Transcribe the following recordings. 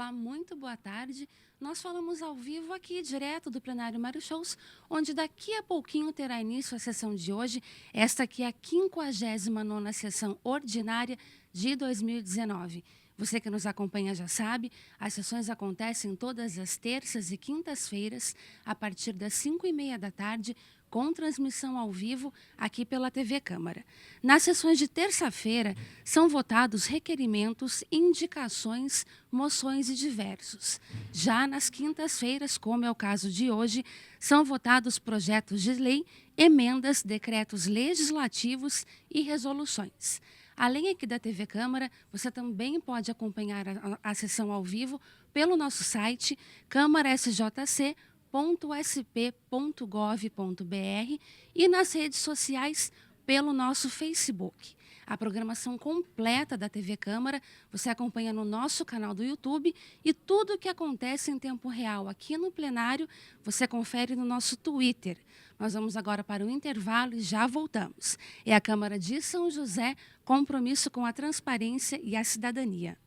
Olá, muito boa tarde. Nós falamos ao vivo aqui, direto do plenário Mário Shows, onde daqui a pouquinho terá início a sessão de hoje. Esta aqui é a 59ª sessão ordinária de 2019. Você que nos acompanha já sabe, as sessões acontecem todas as terças e quintas-feiras, a partir das 5h30 da tarde, com transmissão ao vivo aqui pela TV Câmara. Nas sessões de terça-feira, são votados requerimentos, indicações, moções e diversos. Já nas quintas-feiras, como é o caso de hoje, são votados projetos de lei, emendas, decretos legislativos e resoluções. Além aqui da TV Câmara, você também pode acompanhar a sessão ao vivo pelo nosso site câmarasjc.sp.gov.br e nas redes sociais pelo nosso Facebook. A programação completa da TV Câmara você acompanha no nosso canal do YouTube e tudo o que acontece em tempo real aqui no plenário você confere no nosso Twitter. Nós vamos agora para o intervalo e já voltamos. É a Câmara de São José, compromisso com a transparência e a cidadania.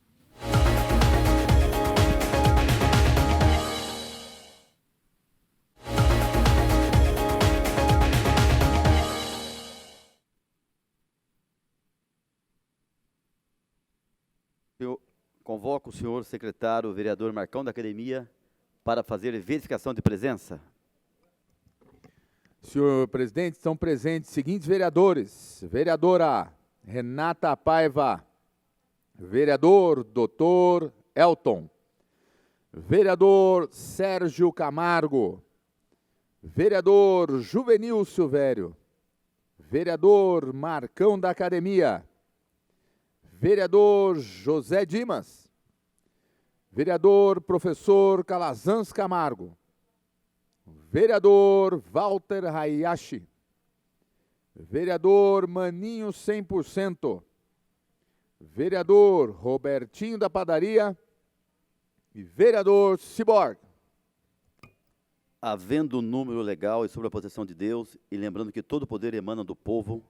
Eu convoco o senhor secretário, vereador Marcão da Academia, para fazer verificação de presença. Senhor presidente, estão presentes os seguintes vereadores. Vereadora Renata Paiva. Vereador Dr. Elton. Vereador Sérgio Camargo. Vereador Juvenil Silvério. Vereador Marcão da Academia. Vereador José Dimas. Vereador Professor Calazans Camargo. Vereador Walter Hayashi. Vereador Maninho 100%. Vereador Robertinho da Padaria. E vereador Ciborgue. Havendo número legal e sobre a proteção de Deus, e lembrando que todo poder emana do povo,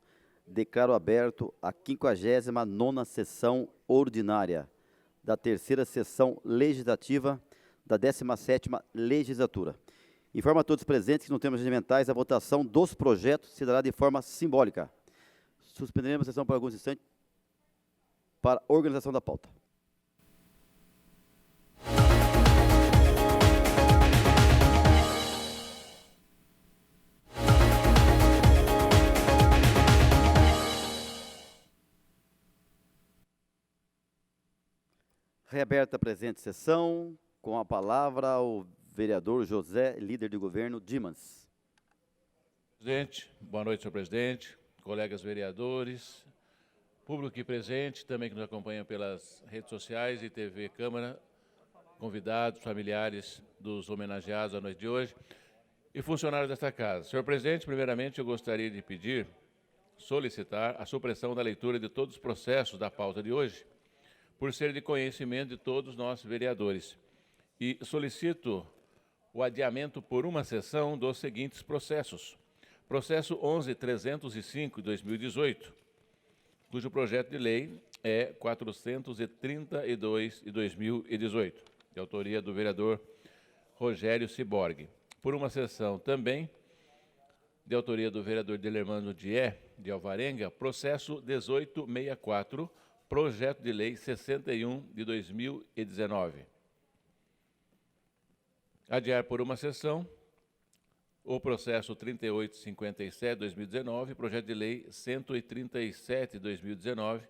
declaro aberto a 59ª sessão ordinária da terceira sessão legislativa da 17ª legislatura. Informo a todos presentes que no termos regimentais a votação dos projetos se dará de forma simbólica. Suspenderemos a sessão por alguns instantes para a organização da pauta. Reaberta a presente sessão, com a palavra o vereador José, líder de governo, Dimas. Presidente, boa noite, senhor presidente, colegas vereadores, público aqui presente, também que nos acompanha pelas redes sociais e TV Câmara, convidados, familiares dos homenageados à noite de hoje e funcionários desta casa. Senhor presidente, primeiramente eu gostaria de solicitar a supressão da leitura de todos os processos da pauta de hoje, por ser de conhecimento de todos nós vereadores. E solicito o adiamento por uma sessão dos seguintes processos. Processo 11.305, de 2018, cujo projeto de lei é 432, de 2018, de autoria do vereador Rogério Ciborgue. Por uma sessão também, de autoria do vereador Delermano Dié, de Alvarenga, processo 1864, projeto de lei 61, de 2019. Adiar por uma sessão o processo 3857, 2019, projeto de lei 137, 2019,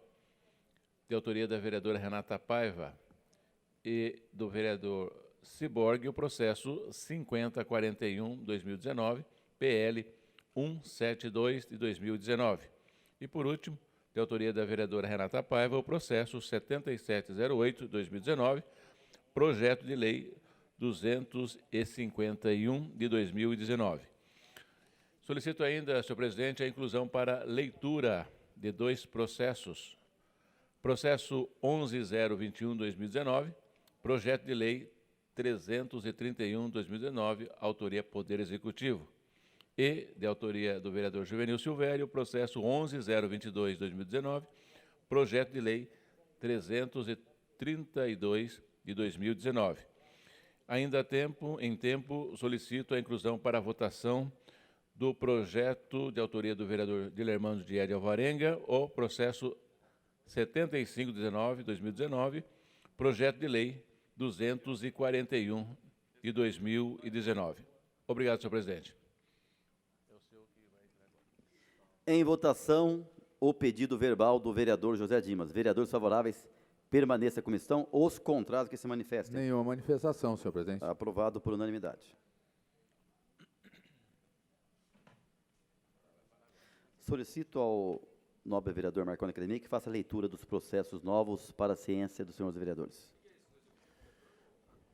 de autoria da vereadora Renata Paiva e do vereador Ciborgue, o processo 5041, 2019, PL 172, de 2019. E, por último, de autoria da vereadora Renata Paiva, o processo 7708, 2019, projeto de lei 251, de 2019. Solicito ainda, senhor presidente, a inclusão para leitura de dois processos. Processo 11021, 2019, projeto de lei 331, 2019, autoria Poder Executivo. E, de autoria do vereador Juvenil Silvério, processo 11.022, 2019, projeto de lei 332, de 2019. Ainda em tempo, solicito a inclusão para a votação do projeto de autoria do vereador Dilermando de Alvarenga, o processo 7519-2019, projeto de lei 241 de 2019. Obrigado, senhor presidente. Em votação, o pedido verbal do vereador José Dimas. Vereadores favoráveis, permaneça como estão. Os contrários que se manifestem. Nenhuma manifestação, senhor presidente. Aprovado por unanimidade. Solicito ao nobre vereador Marconi Academia que faça a leitura dos processos novos para a ciência dos senhores vereadores.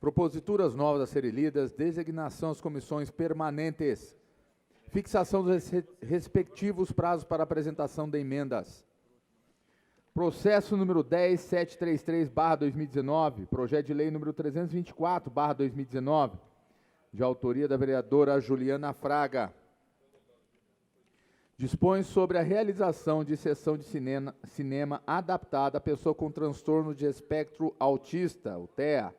Proposituras novas a serem lidas, designação às comissões permanentes, fixação dos respectivos prazos para apresentação de emendas. Processo número 10733/2019, projeto de lei número 324/2019, de autoria da vereadora Juliana Fraga. Dispõe sobre a realização de sessão de cinema adaptada à pessoa com transtorno de espectro autista, o TEA,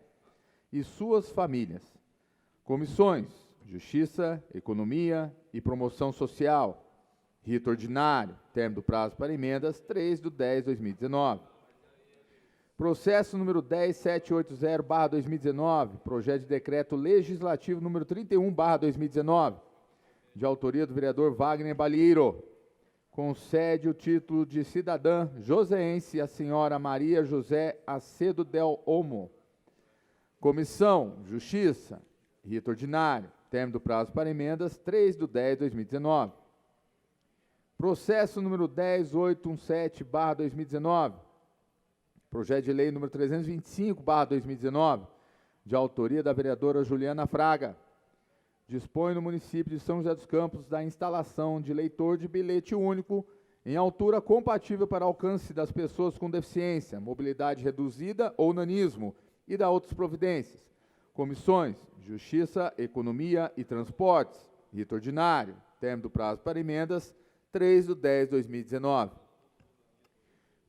e suas famílias. Comissões: Justiça, Economia e Promoção Social. Rito ordinário, termo do prazo para emendas, 3/10/2019. Processo número 10780/2019, projeto de decreto legislativo número 31/2019, de autoria do vereador Wagner Balieiro, concede o título de cidadã joseense à senhora Maria José Acedo Del Olmo. Comissão: Justiça, rito ordinário, termo do prazo para emendas, 3/10/2019. Processo número 10817/2019, projeto de lei número 325/2019, de autoria da vereadora Juliana Fraga. Dispõe no município de São José dos Campos da instalação de leitor de bilhete único em altura compatível para alcance das pessoas com deficiência, mobilidade reduzida ou nanismo e da outras providências. Comissões: Justiça, Economia e Transportes. Rito ordinário. Termo do prazo para emendas, 3/10/2019.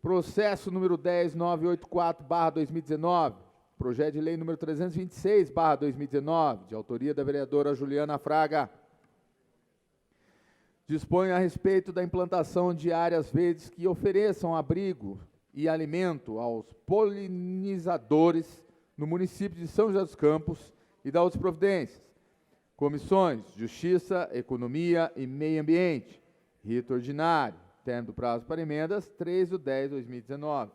Processo número 10984/2019. Projeto de lei número 326/2019, de autoria da vereadora Juliana Fraga. Dispõe a respeito da implantação de áreas verdes que ofereçam abrigo e alimento aos polinizadores no município de São José dos Campos e da outras providências. Comissões: Justiça, Economia e Meio Ambiente. Rito ordinário. Termo do prazo para emendas, 3/10/2019.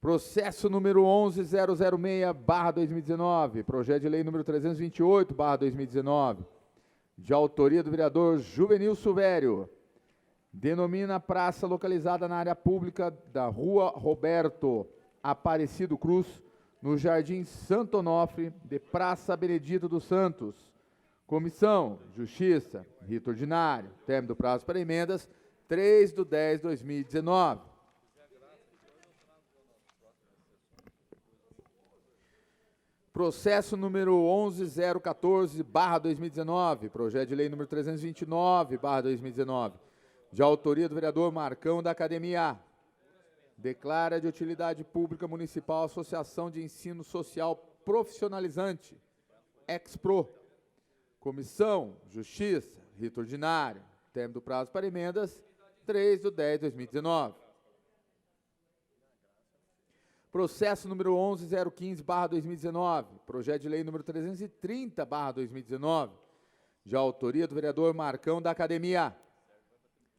Processo número 11006/2019, projeto de lei número 328/2019, de autoria do vereador Juvenil Silvério. Denomina praça localizada na área pública da Rua Roberto Aparecido Cruz, no Jardim Santo Onofre, de Praça Benedito dos Santos. Comissão: Justiça, rito ordinário, termo do prazo para emendas, 3/10/2019. Processo número 11014/2019, projeto de lei número 329/2019, de autoria do vereador Marcão da Academia. Declara de utilidade pública municipal a Associação de Ensino Social Profissionalizante, Expro. Comissão: Justiça, rito ordinário, termo do prazo para emendas, 3/10/2019. Processo número 11015/2019, projeto de lei número 330/2019, de autoria do vereador Marcão da Academia.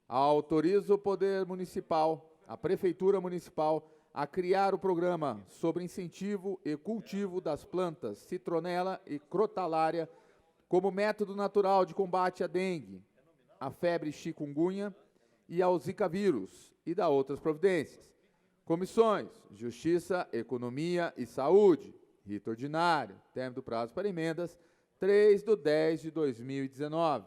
Autoriza o Poder Municipal, a Prefeitura Municipal, a criar o programa sobre incentivo e cultivo das plantas citronela e crotalária como método natural de combate à dengue, à febre chikungunya e ao zika vírus e da outras providências. Comissões: Justiça, Economia e Saúde. Rito ordinário. Termo do prazo para emendas, 3/10/2019.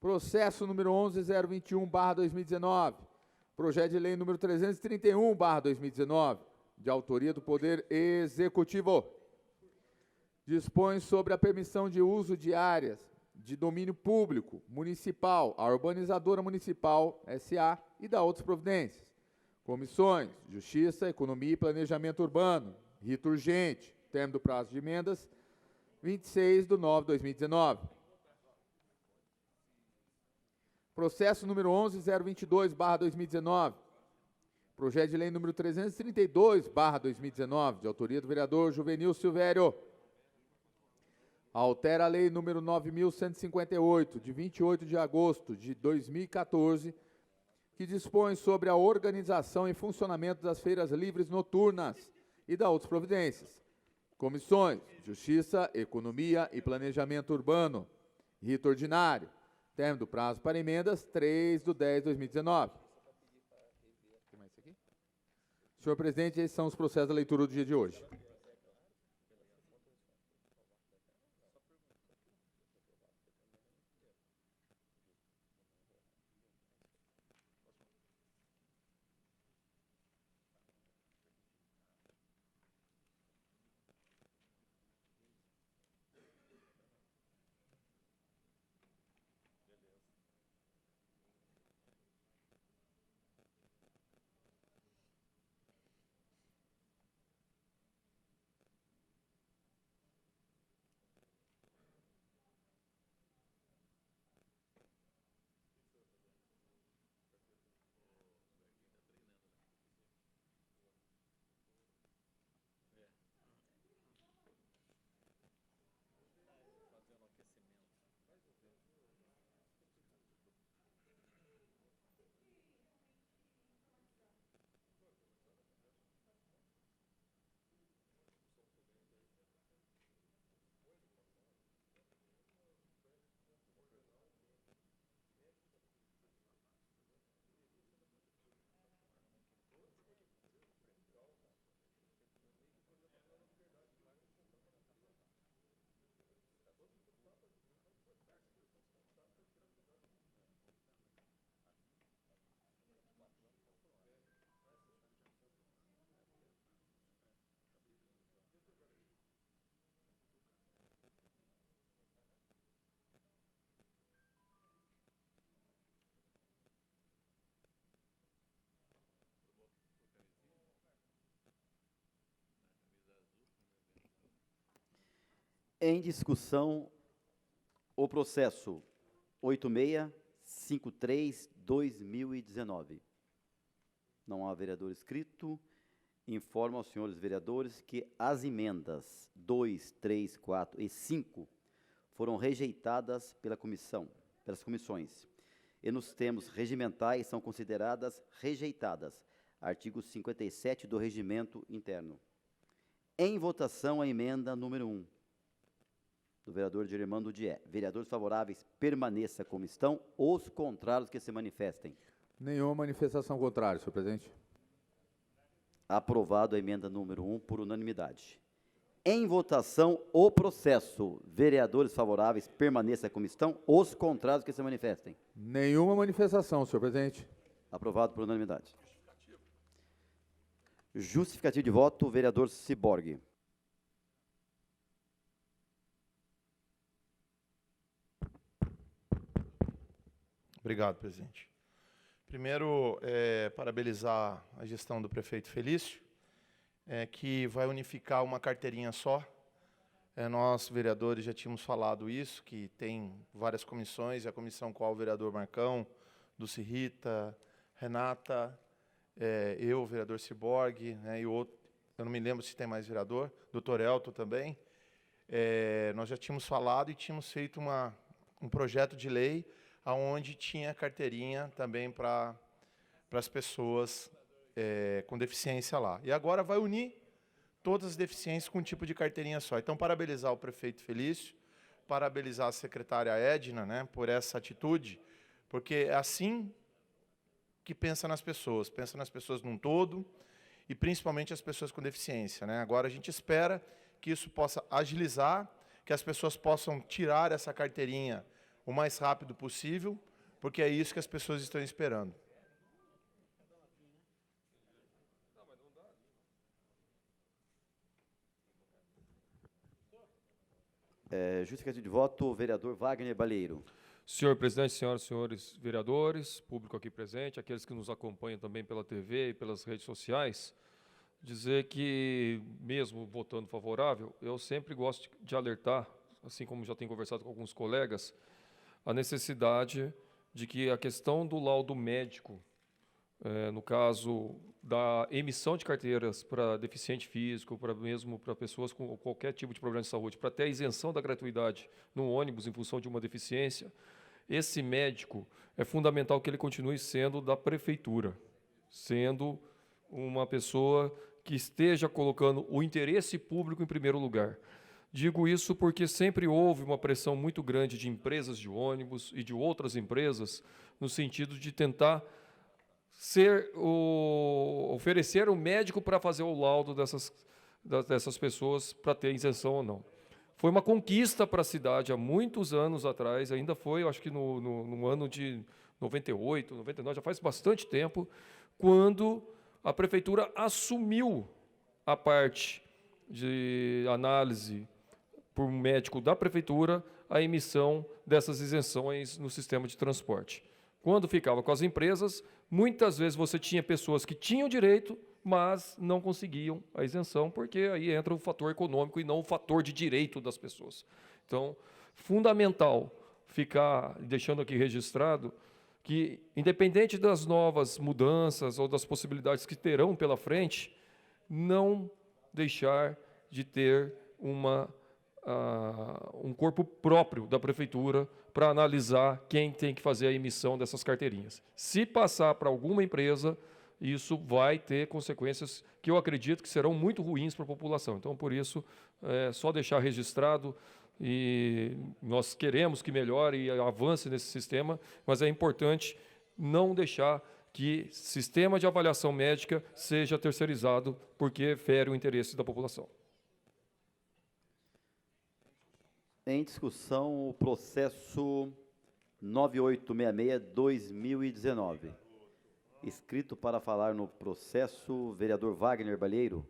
Processo número 11021/2019. Projeto de lei número 331/2019, de autoria do Poder Executivo. Dispõe sobre a permissão de uso de áreas de domínio público municipal, a Urbanizadora Municipal, S.A., e da outras providências. Comissões: Justiça, Economia e Planejamento Urbano. Rito urgente. Término do prazo de emendas, 26/9/2019. Processo número 11.022/2019. Projeto de lei número 332/2019, de autoria do vereador Juvenil Silvério. Altera a lei número 9.158, de 28 de agosto de 2014, que dispõe sobre a organização e funcionamento das feiras livres noturnas e da outras providências. Comissões: Justiça, Economia e Planejamento Urbano. Rito ordinário. Término do prazo para emendas, 3/10/2019. Senhor presidente, esses são os processos da leitura do dia de hoje. Em discussão, o processo 8653/2019. Não há vereador inscrito. Informo aos senhores vereadores que as emendas 2, 3, 4 e 5 foram rejeitadas pelas comissões. E nos termos regimentais são consideradas rejeitadas. Artigo 57 do Regimento Interno. Em votação, a emenda número 1. Do vereador Germando Dié. Vereadores favoráveis, permaneça como estão. Os contrários que se manifestem. Nenhuma manifestação contrária, senhor presidente. Aprovado a emenda número 1 por unanimidade. Em votação, o processo. Vereadores favoráveis, permaneça como estão. Os contrários que se manifestem. Nenhuma manifestação, senhor presidente. Aprovado por unanimidade. Justificativo de voto, vereador Ciborgue. Obrigado, presidente. Primeiro, parabenizar a gestão do prefeito Felício, que vai unificar uma carteirinha só. Nós, vereadores, já tínhamos falado isso, que tem várias comissões, a comissão qual o vereador Marcão, Dulce Rita, Renata, eu, vereador Ciborgue, e outro, eu não me lembro se tem mais vereador, doutor Elton também. Nós já tínhamos falado e tínhamos feito um projeto de lei onde tinha carteirinha também para as pessoas com deficiência lá. E agora vai unir todas as deficiências com um tipo de carteirinha só. Então, parabenizar o prefeito Felício, parabenizar a secretária Edna, por essa atitude, porque é assim que pensa nas pessoas num todo, e principalmente as pessoas com deficiência. Agora, a gente espera que isso possa agilizar, que as pessoas possam tirar essa carteirinha o mais rápido possível, porque é isso que as pessoas estão esperando. Justificativo de voto, vereador Wagner Balheiro. Senhor presidente, senhoras e senhores vereadores, público aqui presente, aqueles que nos acompanham também pela TV e pelas redes sociais, dizer que, mesmo votando favorável, eu sempre gosto de alertar, assim como já tenho conversado com alguns colegas, a necessidade de que a questão do laudo médico, no caso da emissão de carteiras para deficiente físico, mesmo para pessoas com qualquer tipo de problema de saúde, para ter a isenção da gratuidade no ônibus em função de uma deficiência, esse médico é fundamental que ele continue sendo da prefeitura, sendo uma pessoa que esteja colocando o interesse público em primeiro lugar. Digo isso porque sempre houve uma pressão muito grande de empresas de ônibus e de outras empresas no sentido de tentar oferecer um médico para fazer o laudo dessas pessoas para ter isenção ou não. Foi uma conquista para a cidade há muitos anos atrás, ainda foi, eu acho que no ano de 98, 99, já faz bastante tempo, quando a prefeitura assumiu a parte de análise por um médico da prefeitura a emissão dessas isenções no sistema de transporte. Quando ficava com as empresas, muitas vezes você tinha pessoas que tinham direito, mas não conseguiam a isenção, porque aí entra o fator econômico e não o fator de direito das pessoas. Então, fundamental ficar, deixando aqui registrado, que, independente das novas mudanças ou das possibilidades que terão pela frente, não deixar de ter um corpo próprio da prefeitura para analisar quem tem que fazer a emissão dessas carteirinhas. Se passar para alguma empresa, isso vai ter consequências que eu acredito que serão muito ruins para a população. Então, por isso, só deixar registrado, e nós queremos que melhore e avance nesse sistema, mas é importante não deixar que sistema de avaliação médica seja terceirizado, porque fere o interesse da população. Em discussão, o processo 9866-2019. Inscrito para falar no processo, vereador Wagner Balheiro.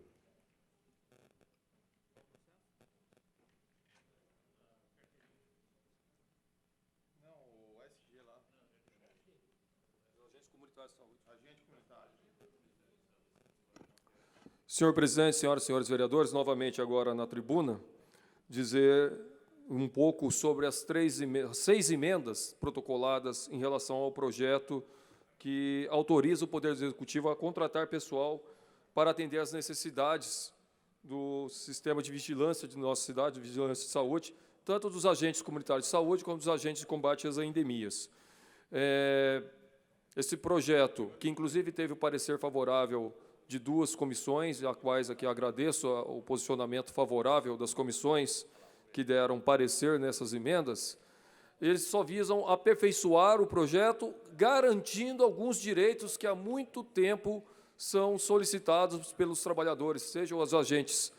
Senhor presidente, senhoras e senhores vereadores, novamente agora na tribuna, dizer um pouco sobre as 6 emendas protocoladas em relação ao projeto que autoriza o Poder Executivo a contratar pessoal para atender às necessidades do sistema de vigilância de nossa cidade, de vigilância de saúde, tanto dos agentes comunitários de saúde como dos agentes de combate às endemias. Esse projeto, que inclusive teve o parecer favorável de 2 comissões, a quais aqui agradeço o posicionamento favorável das comissões que deram parecer nessas emendas, eles só visam aperfeiçoar o projeto, garantindo alguns direitos que há muito tempo são solicitados pelos trabalhadores, sejam os agentes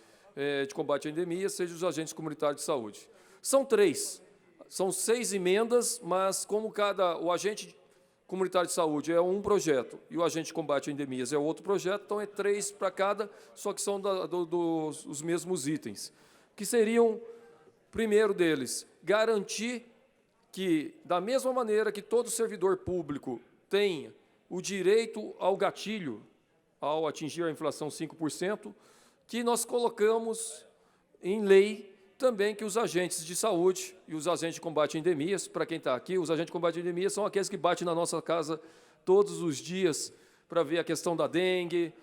de combate à endemia, sejam os agentes comunitários de saúde. São 3, são 6 emendas, mas como o agente comunitário de saúde é um projeto e o agente de combate a endemias é outro projeto, então é 3 para cada, só que são dos mesmos itens, que seriam, primeiro deles, garantir que, da mesma maneira que todo servidor público tem o direito ao gatilho, ao atingir a inflação 5%, que nós colocamos em lei também que os agentes de saúde e os agentes de combate a endemias, para quem está aqui, os agentes de combate a endemias são aqueles que batem na nossa casa todos os dias para ver a questão da dengue,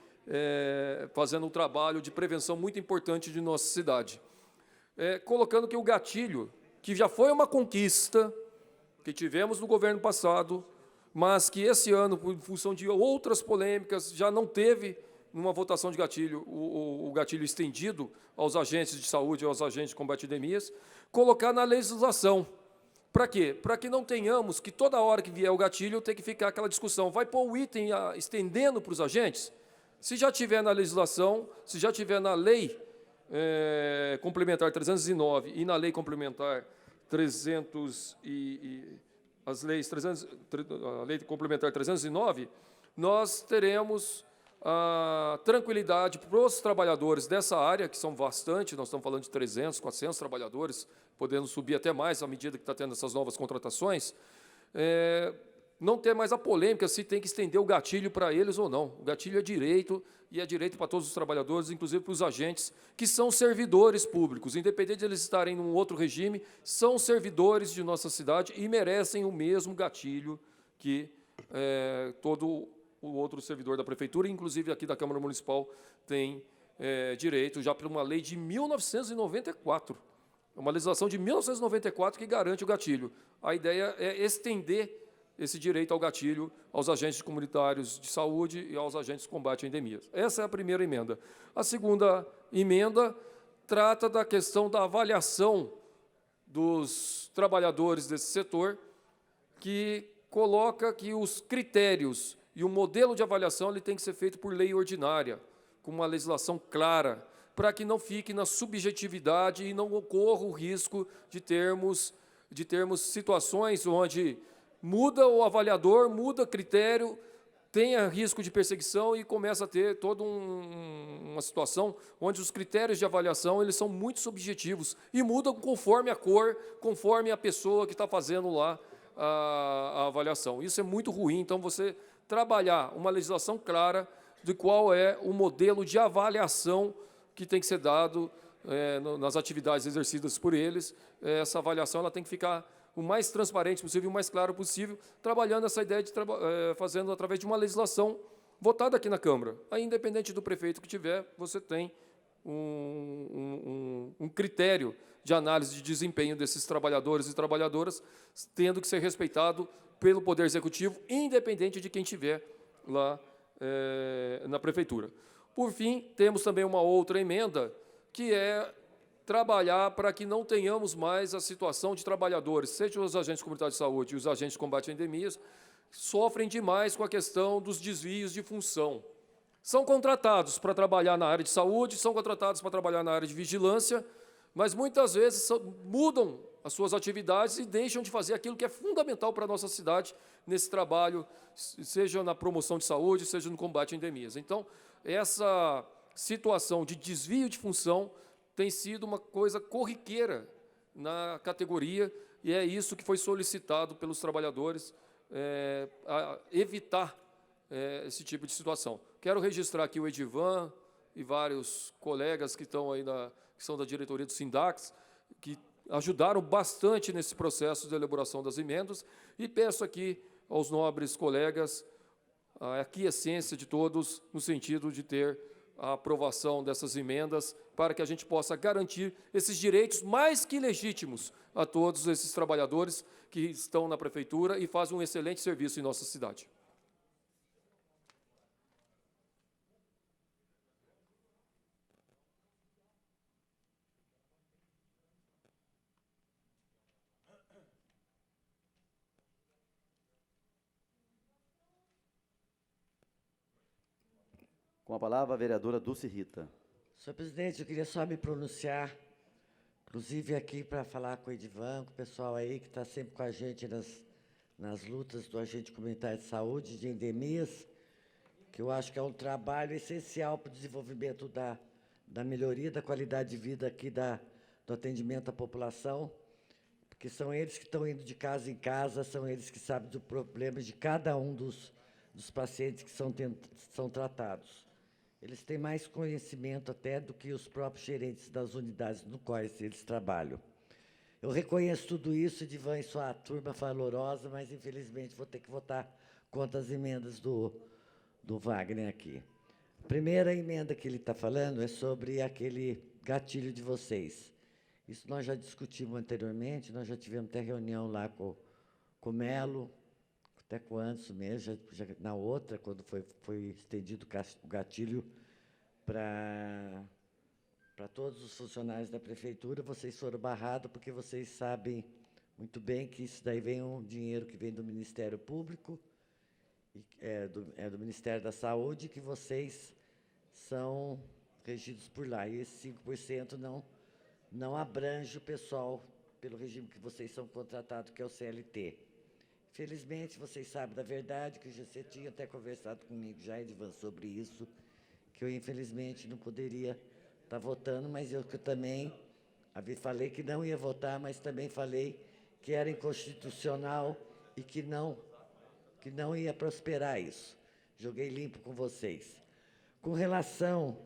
fazendo um trabalho de prevenção muito importante de nossa cidade. Colocando que o gatilho, que já foi uma conquista que tivemos no governo passado, mas que esse ano, por função de outras polêmicas, já não teve numa votação de gatilho, o gatilho estendido aos agentes de saúde, aos agentes de combate a endemias, colocar na legislação. Para quê? Para que não tenhamos que toda hora que vier o gatilho tem que ficar aquela discussão. Vai pôr o item estendendo para os agentes? Se já tiver na legislação, se já tiver na lei complementar 309 e na lei complementar 300 a lei complementar 309, nós teremos a tranquilidade para os trabalhadores dessa área, que são bastante, nós estamos falando de 300, 400 trabalhadores, podendo subir até mais à medida que está tendo essas novas contratações, não ter mais a polêmica se tem que estender o gatilho para eles ou não. O gatilho é direito, e é direito para todos os trabalhadores, inclusive para os agentes, que são servidores públicos. Independente de eles estarem em um outro regime, são servidores de nossa cidade e merecem o mesmo gatilho que todo o outro servidor da Prefeitura, inclusive aqui da Câmara Municipal, tem direito, já por uma lei de 1994. Uma legislação de 1994 que garante o gatilho. A ideia é estender esse direito ao gatilho aos agentes comunitários de saúde e aos agentes de combate a endemias. Essa é a primeira emenda. A segunda emenda trata da questão da avaliação dos trabalhadores desse setor, que coloca que os critérios e o modelo de avaliação ele tem que ser feito por lei ordinária, com uma legislação clara, para que não fique na subjetividade e não ocorra o risco de termos situações onde muda o avaliador, muda o critério, tenha risco de perseguição e começa a ter toda uma situação onde os critérios de avaliação eles são muito subjetivos e mudam conforme a cor, conforme a pessoa que está fazendo lá a avaliação. Isso é muito ruim, então você trabalhar uma legislação clara de qual é o modelo de avaliação que tem que ser dado nas atividades exercidas por eles. Essa avaliação ela tem que ficar o mais transparente possível, o mais claro possível, trabalhando essa ideia de fazendo através de uma legislação votada aqui na Câmara. Aí, independente do prefeito que tiver, você tem um critério de análise de desempenho desses trabalhadores e trabalhadoras, tendo que ser respeitado pelo Poder Executivo, independente de quem tiver lá na Prefeitura. Por fim, temos também uma outra emenda, que é trabalhar para que não tenhamos mais a situação de trabalhadores, seja os agentes comunitários de saúde e os agentes de combate a endemias, sofrem demais com a questão dos desvios de função. São contratados para trabalhar na área de saúde, são contratados para trabalhar na área de vigilância, mas muitas vezes mudam as suas atividades e deixam de fazer aquilo que é fundamental para a nossa cidade nesse trabalho, seja na promoção de saúde, seja no combate a endemias. Então, essa situação de desvio de função tem sido uma coisa corriqueira na categoria, e é isso que foi solicitado pelos trabalhadores, a evitar esse tipo de situação. Quero registrar aqui o Edivan e vários colegas que estão aí que são da diretoria do Sindax, que ajudaram bastante nesse processo de elaboração das emendas, e peço aqui aos nobres colegas a aquiescência de todos no sentido de ter a aprovação dessas emendas para que a gente possa garantir esses direitos mais que legítimos a todos esses trabalhadores que estão na Prefeitura e fazem um excelente serviço em nossa cidade. Com a palavra, a vereadora Dulce Rita. Senhor presidente, eu queria só me pronunciar, inclusive aqui para falar com o Edivan, com o pessoal aí que está sempre com a gente nas lutas do agente comunitário de saúde, de endemias, que eu acho que é um trabalho essencial para o desenvolvimento da melhoria da qualidade de vida aqui do atendimento à população, porque são eles que estão indo de casa em casa, são eles que sabem dos problemas de cada um dos pacientes que são tratados. Eles têm mais conhecimento até do que os próprios gerentes das unidades no quais eles trabalham. Eu reconheço tudo isso, Edivan e sua turma valorosa, mas, infelizmente, vou ter que votar contra as emendas do Wagner aqui. A primeira emenda que ele está falando é sobre aquele gatilho de vocês. Isso nós já discutimos anteriormente, nós já tivemos até reunião lá com o Melo, até com o Anderson mesmo, já na outra, quando foi estendido o gatilho para todos os funcionários da Prefeitura, vocês foram barrados porque vocês sabem muito bem que isso daí vem um dinheiro que vem do Ministério Público, do Ministério da Saúde, que vocês são regidos por lá. E esse 5% não abrange o pessoal pelo regime que vocês são contratados, que é o CLT. Felizmente, vocês sabem da verdade, que você tinha até conversado comigo já, Edivan, sobre isso, que eu, infelizmente, não poderia estar votando, mas eu que também falei que não ia votar, mas também falei que era inconstitucional e que não ia prosperar isso. Joguei limpo com vocês. Com relação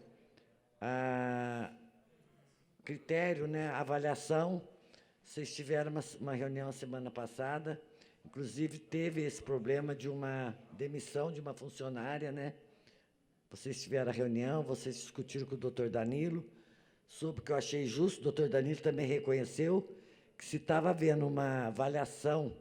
a critério, né, avaliação, vocês tiveram uma reunião semana passada, inclusive teve esse problema de uma demissão de uma funcionária, né? Vocês tiveram a reunião, vocês discutiram com o doutor Danilo, sobre o que eu achei justo, o doutor Danilo também reconheceu que se estava havendo uma avaliação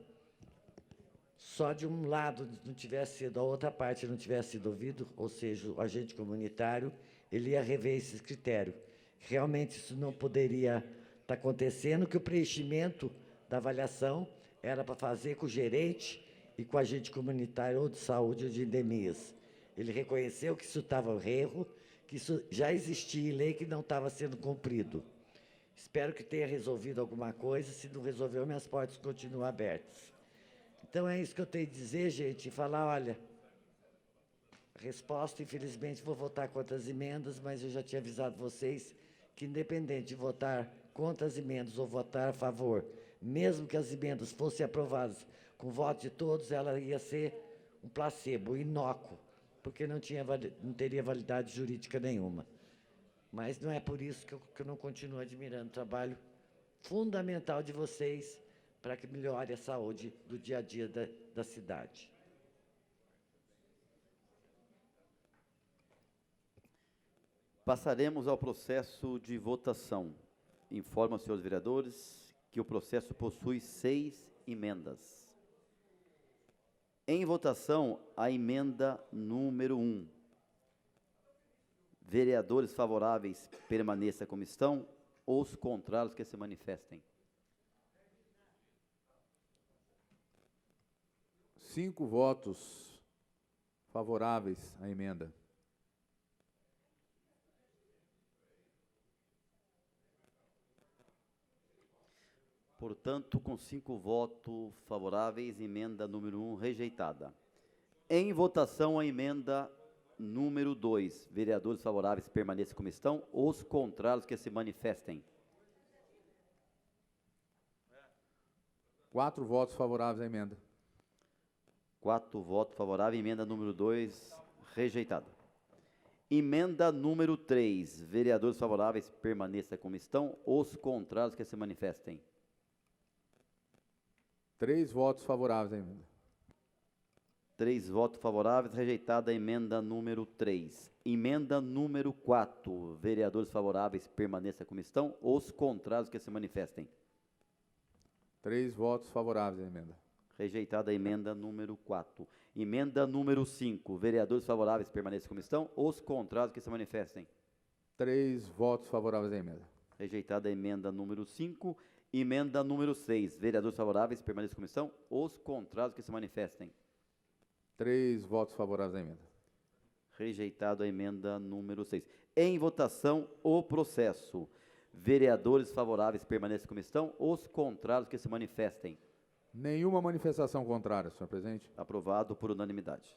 só de um lado não tivesse sido, a outra parte não tivesse sido ouvido, ou seja, o agente comunitário, ele ia rever esses critérios. Realmente isso não poderia estar acontecendo, que o preenchimento da avaliação era para fazer com o gerente e com o agente comunitário ou de saúde ou de endemias. Ele reconheceu que isso estava erro, que isso já existia em lei que não estava sendo cumprido. Espero que tenha resolvido alguma coisa, se não resolveu, minhas portas continuam abertas. Então, é isso que eu tenho a dizer, gente, e falar, olha, resposta, infelizmente, vou votar contra as emendas, mas eu já tinha avisado vocês que, independente de votar contra as emendas ou votar a favor, mesmo que as emendas fossem aprovadas com voto de todos, ela ia ser um placebo, inócuo, porque não teria validade jurídica nenhuma. Mas não é por isso que eu não continuo admirando o trabalho fundamental de vocês para que melhore a saúde do dia a dia da cidade. Passaremos ao processo de votação. Informo aos senhores vereadores que o processo possui 6 emendas. Em votação, a emenda número 1. Vereadores favoráveis, permaneça como estão. Os contrários, que se manifestem. 5 votos favoráveis à emenda. Portanto, com 5 votos favoráveis, emenda número 1 rejeitada. Em votação, a emenda número 2. Vereadores favoráveis permaneçam como estão. Os contrários, que se manifestem. 4 votos favoráveis à emenda. 4 votos favoráveis, emenda número 2 rejeitada. Emenda número 3. Vereadores favoráveis permaneçam como estão. Os contrários, que se manifestem. 3 votos favoráveis à emenda. 3 votos favoráveis, rejeitada a emenda número 3. Emenda número 4. Vereadores favoráveis permaneçam como estão. Os contrários, que se manifestem. 3 votos favoráveis à emenda. Rejeitada a emenda número 4. Emenda número 5. Vereadores favoráveis permaneçam como estão. Os contrários, que se manifestem. 3 votos favoráveis à emenda. Rejeitada a emenda número 5. Emenda número 6. Vereadores favoráveis permaneçam como estão. Os contrários, que se manifestem. 3 votos favoráveis à emenda. Rejeitado a emenda número 6. Em votação, o processo. Vereadores favoráveis permaneçam como estão. Os contrários, que se manifestem. Nenhuma manifestação contrária, senhor presidente. Aprovado por unanimidade.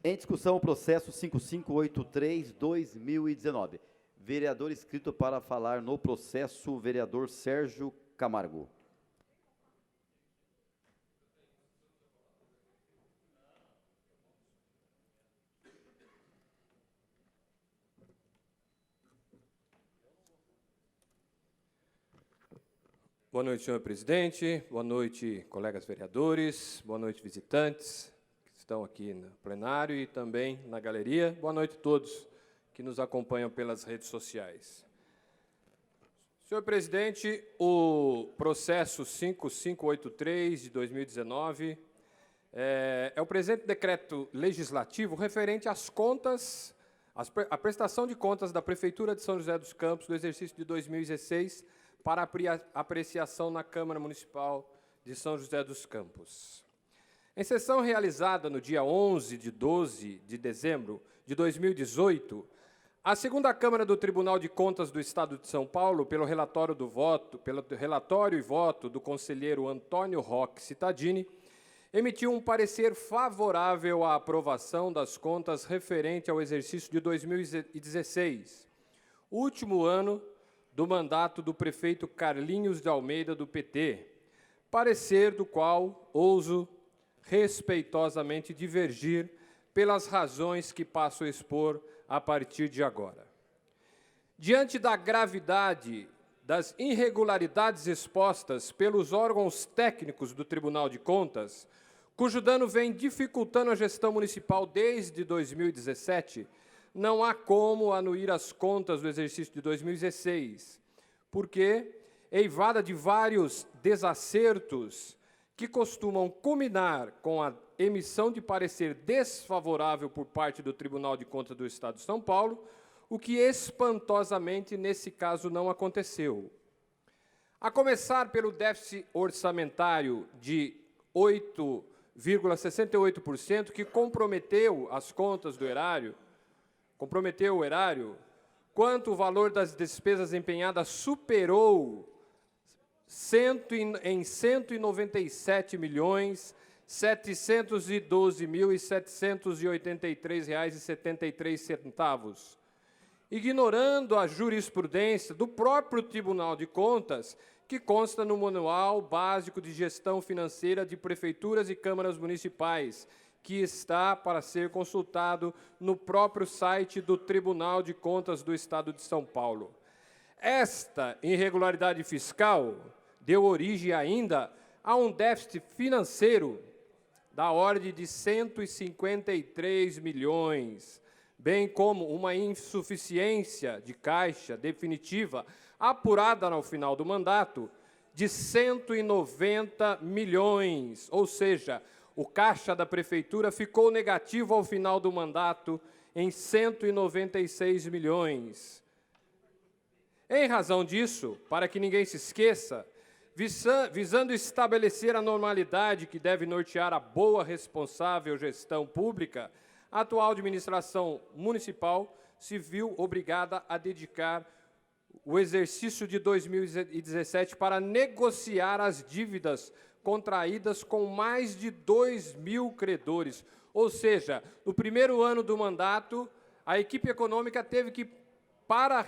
Em discussão, o processo 5583-2019. Vereador inscrito para falar no processo, vereador Sérgio Camargo. Boa noite, senhor presidente. Boa noite, colegas vereadores. Boa noite, visitantes que estão aqui no plenário e também na galeria. Boa noite a todos que nos acompanham pelas redes sociais. Senhor presidente, o processo 5583 de 2019 é o presente decreto legislativo referente às contas, à prestação de contas da Prefeitura de São José dos Campos do exercício de 2016 para apreciação na Câmara Municipal de São José dos Campos. Em sessão realizada no dia 12 de dezembro de 2018, a segunda Câmara do Tribunal de Contas do Estado de São Paulo, pelo relatório e voto do conselheiro Antônio Roque Cittadini, emitiu um parecer favorável à aprovação das contas referente ao exercício de 2016, último ano do mandato do prefeito Carlinhos de Almeida, do PT, parecer do qual ouso respeitosamente divergir pelas razões que passo a expor a partir de agora. Diante da gravidade das irregularidades expostas pelos órgãos técnicos do Tribunal de Contas, cujo dano vem dificultando a gestão municipal desde 2017, não há como anuir as contas do exercício de 2016, porque, eivada de vários desacertos que costumam culminar com a emissão de parecer desfavorável por parte do Tribunal de Contas do Estado de São Paulo, o que espantosamente nesse caso não aconteceu. A começar pelo déficit orçamentário de 8,68%, que comprometeu as contas do erário, comprometeu o erário, quanto o valor das despesas empenhadas superou em 197.712.783,73, ignorando a jurisprudência do próprio Tribunal de Contas, que consta no Manual Básico de Gestão Financeira de Prefeituras e Câmaras Municipais, que está para ser consultado no próprio site do Tribunal de Contas do Estado de São Paulo. Esta irregularidade fiscal deu origem ainda a um déficit financeiro da ordem de 153 milhões, bem como uma insuficiência de caixa definitiva apurada no final do mandato de 190 milhões, ou seja, o caixa da Prefeitura ficou negativo ao final do mandato em 196 milhões. Em razão disso, para que ninguém se esqueça, visando estabelecer a normalidade que deve nortear a boa, responsável gestão pública, a atual administração municipal se viu obrigada a dedicar o exercício de 2017 para negociar as dívidas contraídas com mais de 2.000 credores. Ou seja, no primeiro ano do mandato, a equipe econômica teve que, para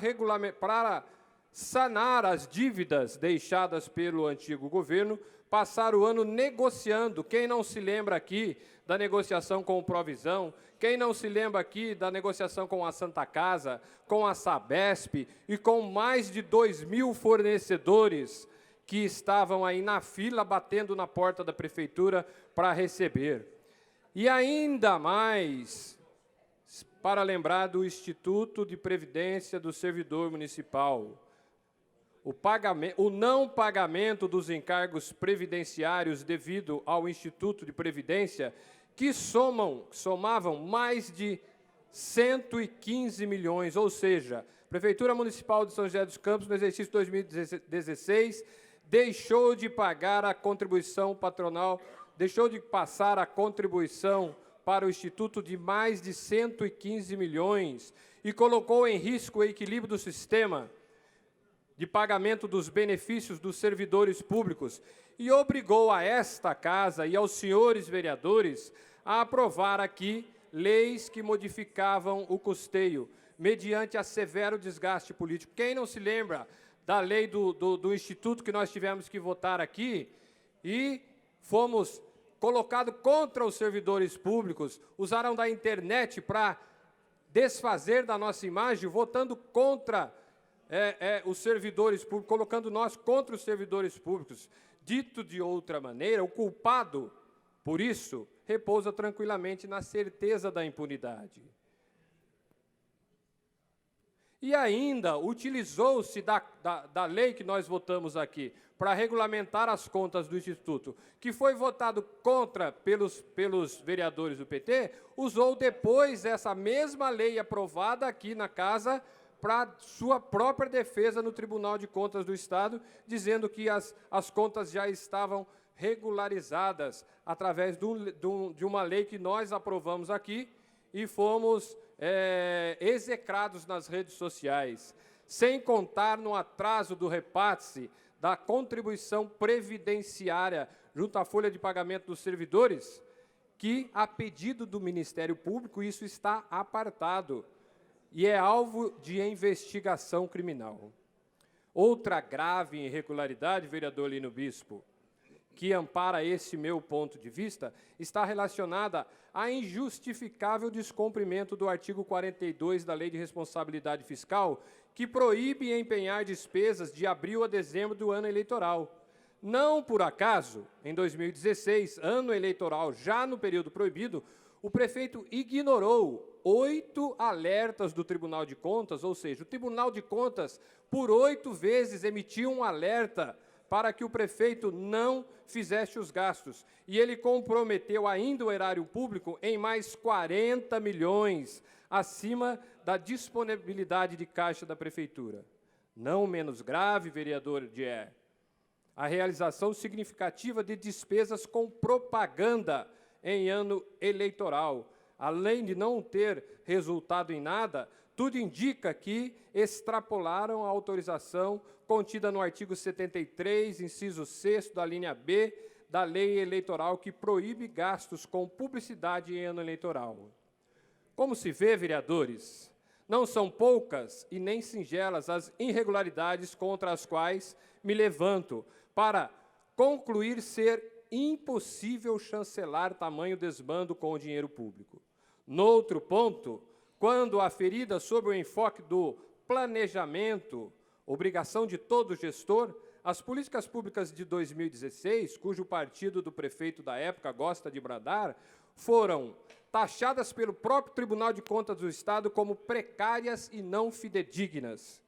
sanar as dívidas deixadas pelo antigo governo, passar o ano negociando. Quem não se lembra aqui da negociação com o Provisão? Quem não se lembra aqui da negociação com a Santa Casa, com a Sabesp e com mais de 2.000 fornecedores que estavam aí na fila, batendo na porta da Prefeitura para receber? E ainda mais, para lembrar do Instituto de Previdência do Servidor Municipal, o não pagamento dos encargos previdenciários devido ao Instituto de Previdência, que somavam mais de 115 milhões, ou seja, a Prefeitura Municipal de São José dos Campos, no exercício de 2016, deixou de pagar a contribuição patronal, deixou de passar a contribuição para o Instituto de mais de 115 milhões e colocou em risco o equilíbrio do sistema de pagamento dos benefícios dos servidores públicos e obrigou a esta Casa e aos senhores vereadores a aprovar aqui leis que modificavam o custeio, mediante a severo desgaste político. Quem não se lembra da lei do Instituto que nós tivemos que votar aqui e fomos colocados contra os servidores públicos, usaram da internet para desfazer da nossa imagem, votando contra os servidores públicos, colocando nós contra os servidores públicos. Dito de outra maneira, o culpado, por isso, repousa tranquilamente na certeza da impunidade. E ainda utilizou-se da lei que nós votamos aqui para regulamentar as contas do Instituto, que foi votado contra pelos vereadores do PT, usou depois essa mesma lei aprovada aqui na Casa para sua própria defesa no Tribunal de Contas do Estado, dizendo que as contas já estavam regularizadas através de uma lei que nós aprovamos aqui e fomos execrados nas redes sociais, sem contar no atraso do repasse da contribuição previdenciária junto à folha de pagamento dos servidores, que, a pedido do Ministério Público, isso está apartado e é alvo de investigação criminal. Outra grave irregularidade, vereador Lino Bispo, que ampara esse meu ponto de vista, está relacionada a injustificável descumprimento do artigo 42 da Lei de Responsabilidade Fiscal, que proíbe empenhar despesas de abril a dezembro do ano eleitoral. Não por acaso, em 2016, ano eleitoral já no período proibido, o prefeito ignorou 8 alertas do Tribunal de Contas, ou seja, o Tribunal de Contas, por 8 vezes, emitiu um alerta para que o prefeito não fizesse os gastos. E ele comprometeu ainda o erário público em mais 40 milhões, acima da disponibilidade de caixa da prefeitura. Não menos grave, vereador Dier, a realização significativa de despesas com propaganda em ano eleitoral. Além de não ter resultado em nada, tudo indica que extrapolaram a autorização contida no artigo 73, inciso 6º da linha B da Lei Eleitoral, que proíbe gastos com publicidade em ano eleitoral. Como se vê, vereadores, não são poucas e nem singelas as irregularidades contra as quais me levanto para concluir ser impossível chancelar tamanho desbando com o dinheiro público. Noutro ponto, quando aferida sobre o enfoque do planejamento, obrigação de todo gestor, as políticas públicas de 2016, cujo partido do prefeito da época gosta de bradar, foram taxadas pelo próprio Tribunal de Contas do Estado como precárias e não fidedignas.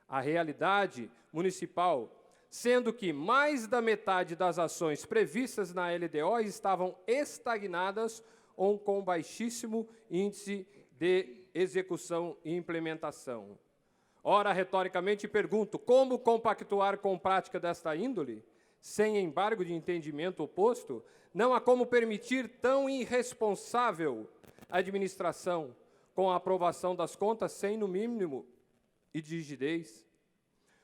A realidade municipal, sendo que mais da metade das ações previstas na LDO estavam estagnadas ou com baixíssimo índice de execução e implementação. Ora, retoricamente pergunto, como compactuar com prática desta índole? Sem embargo de entendimento oposto, não há como permitir tão irresponsável administração com a aprovação das contas sem, no mínimo, e de rigidez.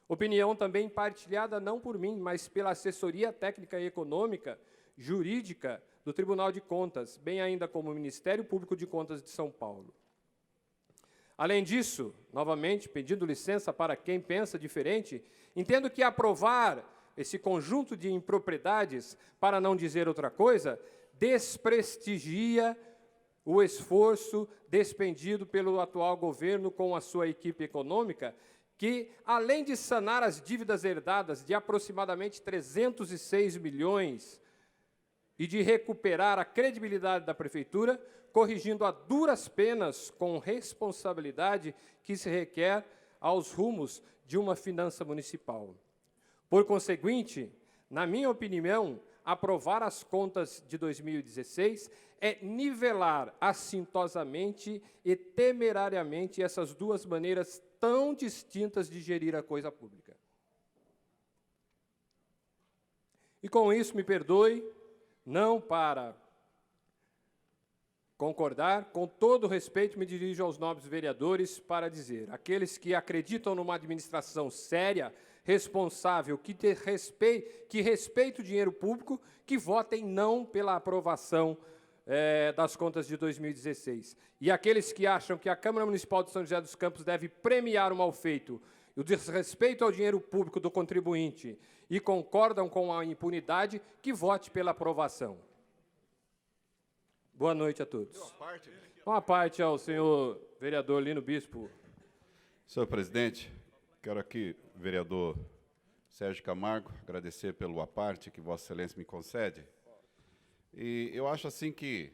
Opinião também partilhada não por mim, mas pela assessoria técnica e econômica, jurídica do Tribunal de Contas, bem ainda como o Ministério Público de Contas de São Paulo. Além disso, novamente, pedindo licença para quem pensa diferente, entendo que aprovar esse conjunto de impropriedades, para não dizer outra coisa, desprestigia o esforço despendido pelo atual governo com a sua equipe econômica, que, além de sanar as dívidas herdadas de aproximadamente 306 milhões e de recuperar a credibilidade da prefeitura, corrigindo a duras penas com responsabilidade que se requer aos rumos de uma finança municipal. Por conseguinte, na minha opinião, aprovar as contas de 2016 é nivelar assintosamente e temerariamente essas duas maneiras tão distintas de gerir a coisa pública. E com isso, me perdoe, não para concordar, com todo respeito, me dirijo aos nobres vereadores para dizer, aqueles que acreditam numa administração séria, responsável, que respeite o dinheiro público, que votem não pela aprovação das contas de 2016. E aqueles que acham que a Câmara Municipal de São José dos Campos deve premiar o mal feito e o desrespeito ao dinheiro público do contribuinte e concordam com a impunidade, que vote pela aprovação. Boa noite a todos. Uma parte ao senhor vereador Lino Bispo. Senhor presidente, quero aqui, vereador Sérgio Camargo, agradecer pelo aparte que Vossa Excelência me concede. E eu acho assim que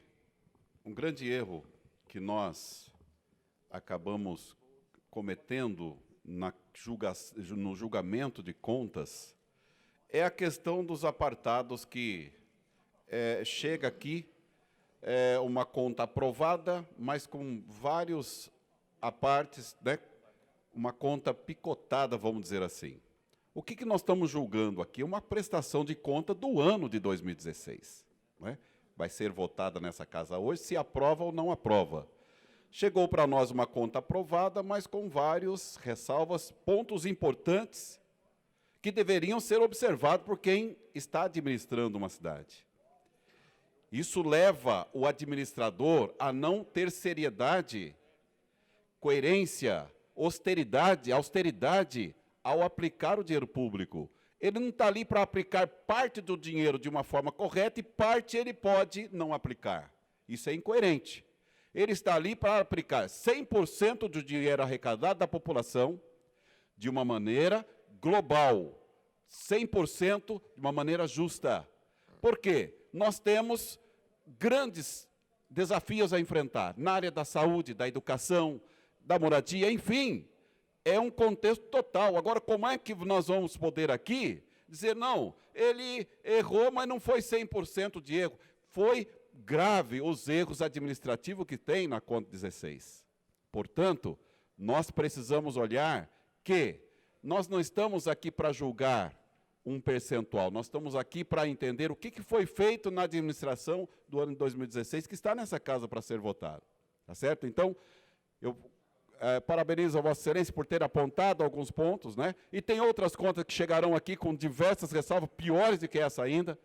um grande erro que nós acabamos cometendo no julgamento de contas é a questão dos apartados que chega aqui uma conta aprovada, mas com vários apartes, né? Uma conta picotada, vamos dizer assim. O que nós estamos julgando aqui? Uma prestação de conta do ano de 2016. Né? Vai ser votada nessa casa hoje, se aprova ou não aprova. Chegou para nós uma conta aprovada, mas com vários ressalvas, pontos importantes que deveriam ser observados por quem está administrando uma cidade. Isso leva o administrador a não ter seriedade, coerência, austeridade ao aplicar o dinheiro público. Ele não está ali para aplicar parte do dinheiro de uma forma correta e parte ele pode não aplicar. Isso é incoerente. Ele está ali para aplicar 100% do dinheiro arrecadado da população de uma maneira global, 100% de uma maneira justa. Por quê? Nós temos grandes desafios a enfrentar na área da saúde, da educação, da moradia, enfim. É um contexto total. Agora, como é que nós vamos poder aqui dizer, não, ele errou, mas não foi 100% de erro. Foi grave os erros administrativos que tem na conta 16. Portanto, nós precisamos olhar que nós não estamos aqui para julgar um percentual, nós estamos aqui para entender o que foi feito na administração do ano de 2016, que está nessa casa para ser votado. Tá certo? Então, eu parabenizo a Vossa Excelência por ter apontado alguns pontos, né? E tem outras contas que chegarão aqui com diversas ressalvas, piores do que essa ainda,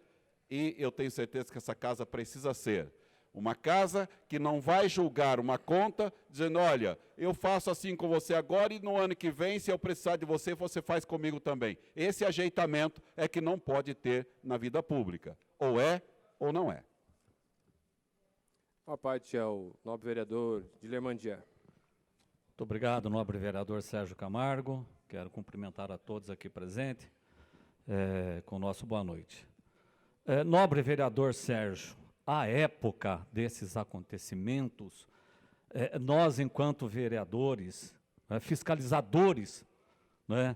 e eu tenho certeza que essa casa precisa ser uma casa que não vai julgar uma conta, dizendo, olha, eu faço assim com você agora e no ano que vem, se eu precisar de você, você faz comigo também. Esse ajeitamento é que não pode ter na vida pública. Ou é, ou não é. Uma parte ao nobre vereador Dilermandier. Muito obrigado, nobre vereador Sérgio Camargo. Quero cumprimentar a todos aqui presentes com o nosso boa noite. Nobre vereador Sérgio, à época desses acontecimentos, nós, enquanto vereadores, fiscalizadores, né,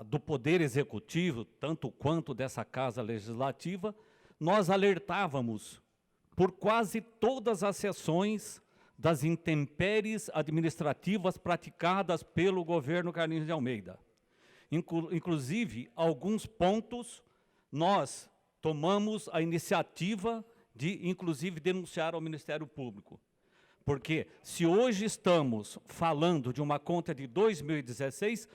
do Poder Executivo, tanto quanto dessa Casa Legislativa, nós alertávamos por quase todas as sessões das intempéries administrativas praticadas pelo governo Carlinhos de Almeida. Inclusive, alguns pontos nós tomamos a iniciativa de, inclusive, denunciar ao Ministério Público. Porque se hoje estamos falando de uma conta de 2016,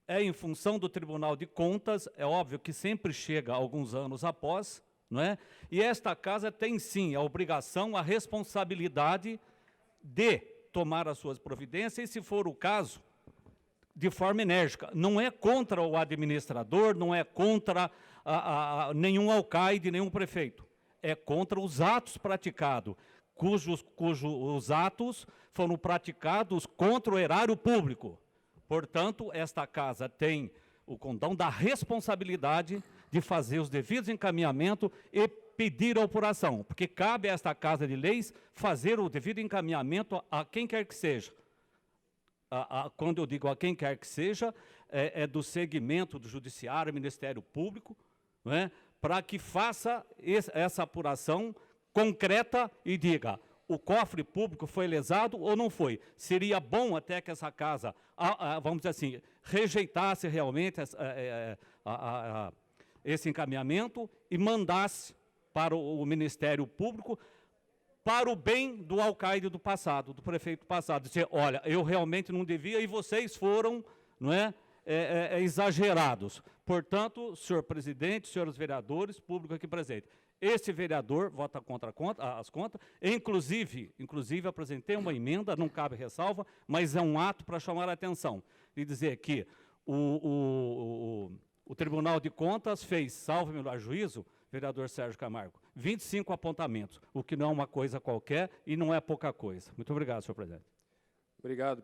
é em função do Tribunal de Contas, é óbvio que sempre chega alguns anos após, não é? E esta casa tem, sim, a obrigação, a responsabilidade de tomar as suas providências, e, se for o caso, de forma enérgica. Não é contra o administrador, não é contra nenhum alcaide, nenhum prefeito. É contra os atos praticados, cujos atos foram praticados contra o erário público. Portanto, esta casa tem o condão da responsabilidade de fazer os devidos encaminhamentos e pedir a apuração, porque cabe a esta Casa de Leis fazer o devido encaminhamento a quem quer que seja. Quando eu digo a quem quer que seja, é do segmento do Judiciário, Ministério Público, não é? Para que faça essa apuração concreta e diga, o cofre público foi lesado ou não foi. Seria bom até que essa casa, vamos dizer assim, rejeitasse realmente esse encaminhamento e mandasse para o Ministério Público, para o bem do alcaide do passado, do prefeito passado. Dizer, olha, eu realmente não devia e vocês foram, não é, exagerados. Portanto, senhor presidente, senhores vereadores, público aqui presente, Esse vereador vota contra as contas. Inclusive apresentei uma emenda, não cabe ressalva, mas é um ato para chamar a atenção e dizer que o Tribunal de Contas fez, salvo melhor juízo, vereador Sérgio Camargo, 25 apontamentos, o que não é uma coisa qualquer e não é pouca coisa. Muito obrigado, senhor presidente. Obrigado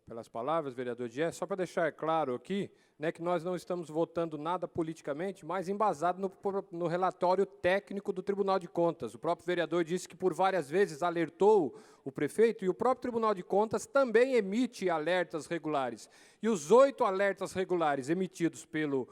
pelas palavras, vereador Dias. Só para deixar claro aqui, né, que nós não estamos votando nada politicamente, mas embasado no relatório técnico do Tribunal de Contas. O próprio vereador disse que por várias vezes alertou o prefeito e o próprio Tribunal de Contas também emite alertas regulares. E os 8 alertas regulares emitidos pelo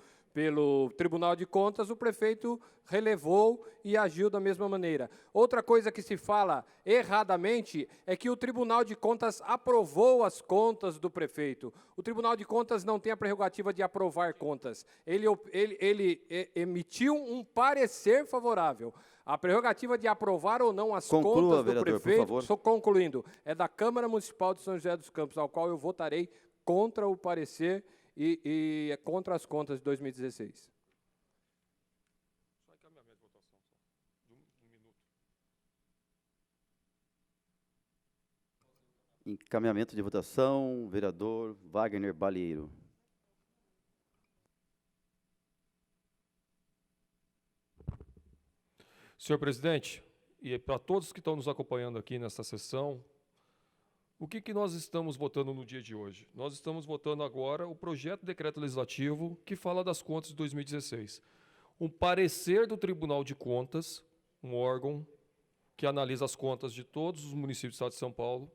Tribunal de Contas, o prefeito relevou e agiu da mesma maneira. Outra coisa que se fala erradamente é que o Tribunal de Contas aprovou as contas do prefeito. O Tribunal de Contas não tem a prerrogativa de aprovar contas. Ele emitiu um parecer favorável. A prerrogativa de aprovar ou não as contas do prefeito, estou concluindo, é da Câmara Municipal de São José dos Campos, ao qual eu votarei contra o parecer e contra as contas de 2016. Só encaminhamento de votação, só. Um minuto. Encaminhamento de votação, vereador Wagner Balieiro. Senhor presidente, e para todos que estão nos acompanhando aqui nesta sessão, o que nós estamos votando no dia de hoje? Nós estamos votando agora o projeto de decreto legislativo que fala das contas de 2016. Um parecer do Tribunal de Contas, um órgão que analisa as contas de todos os municípios do Estado de São Paulo,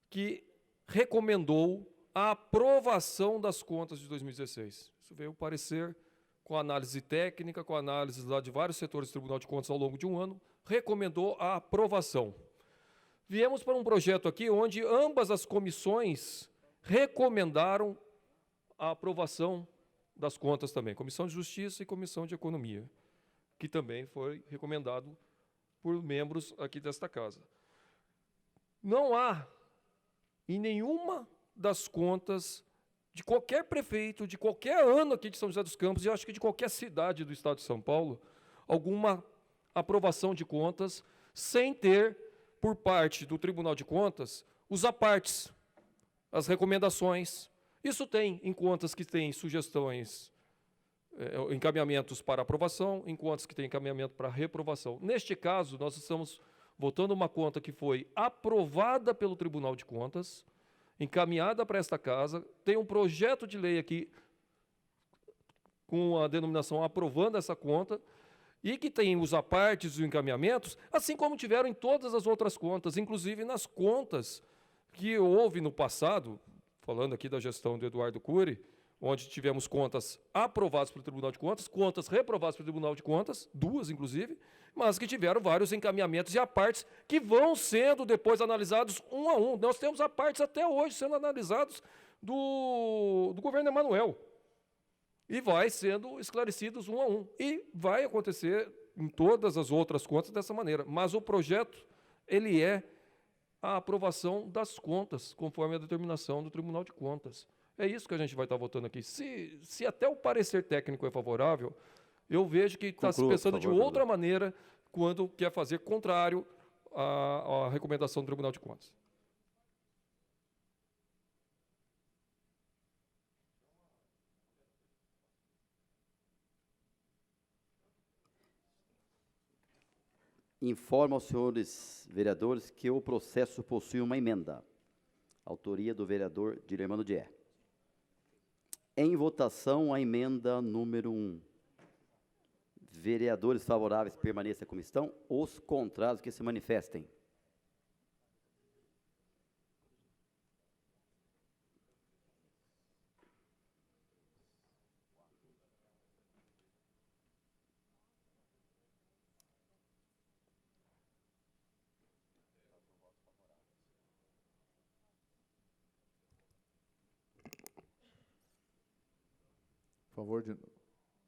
que recomendou a aprovação das contas de 2016. Isso veio o parecer com análise técnica, com análise lá de vários setores do Tribunal de Contas ao longo de um ano, recomendou a aprovação. Viemos para um projeto aqui onde ambas as comissões recomendaram a aprovação das contas também, Comissão de Justiça e Comissão de Economia, que também foi recomendado por membros aqui desta casa. Não há em nenhuma das contas de qualquer prefeito, de qualquer ano aqui de São José dos Campos, e acho que de qualquer cidade do Estado de São Paulo, alguma aprovação de contas sem ter, por parte do Tribunal de Contas, os apartes, as recomendações. Isso tem em contas que têm sugestões, encaminhamentos para aprovação, em contas que têm encaminhamento para reprovação. Neste caso, nós estamos votando uma conta que foi aprovada pelo Tribunal de Contas, encaminhada para esta casa, tem um projeto de lei aqui com a denominação aprovando essa conta, e que tem os apartes e os encaminhamentos, assim como tiveram em todas as outras contas, inclusive nas contas que houve no passado, falando aqui da gestão do Eduardo Cury, onde tivemos contas aprovadas pelo Tribunal de Contas, contas reprovadas pelo Tribunal de Contas, 2 inclusive, mas que tiveram vários encaminhamentos e apartes que vão sendo depois analisados um a um. Nós temos apartes até hoje sendo analisados do governo Emanuel. E vai sendo esclarecidos um a um. E vai acontecer em todas as outras contas dessa maneira. Mas o projeto, ele é a aprovação das contas, conforme a determinação do Tribunal de Contas. É isso que a gente vai estar votando aqui. Se até o parecer técnico é favorável, eu vejo que está se pensando de outra maneira quando quer fazer contrário à recomendação do Tribunal de Contas. Informo aos senhores vereadores que o processo possui uma emenda. Autoria do vereador Dilermano Dié. Em votação, a emenda número 1. Vereadores favoráveis permaneçam como estão. Os contrários que se manifestem. Por favor,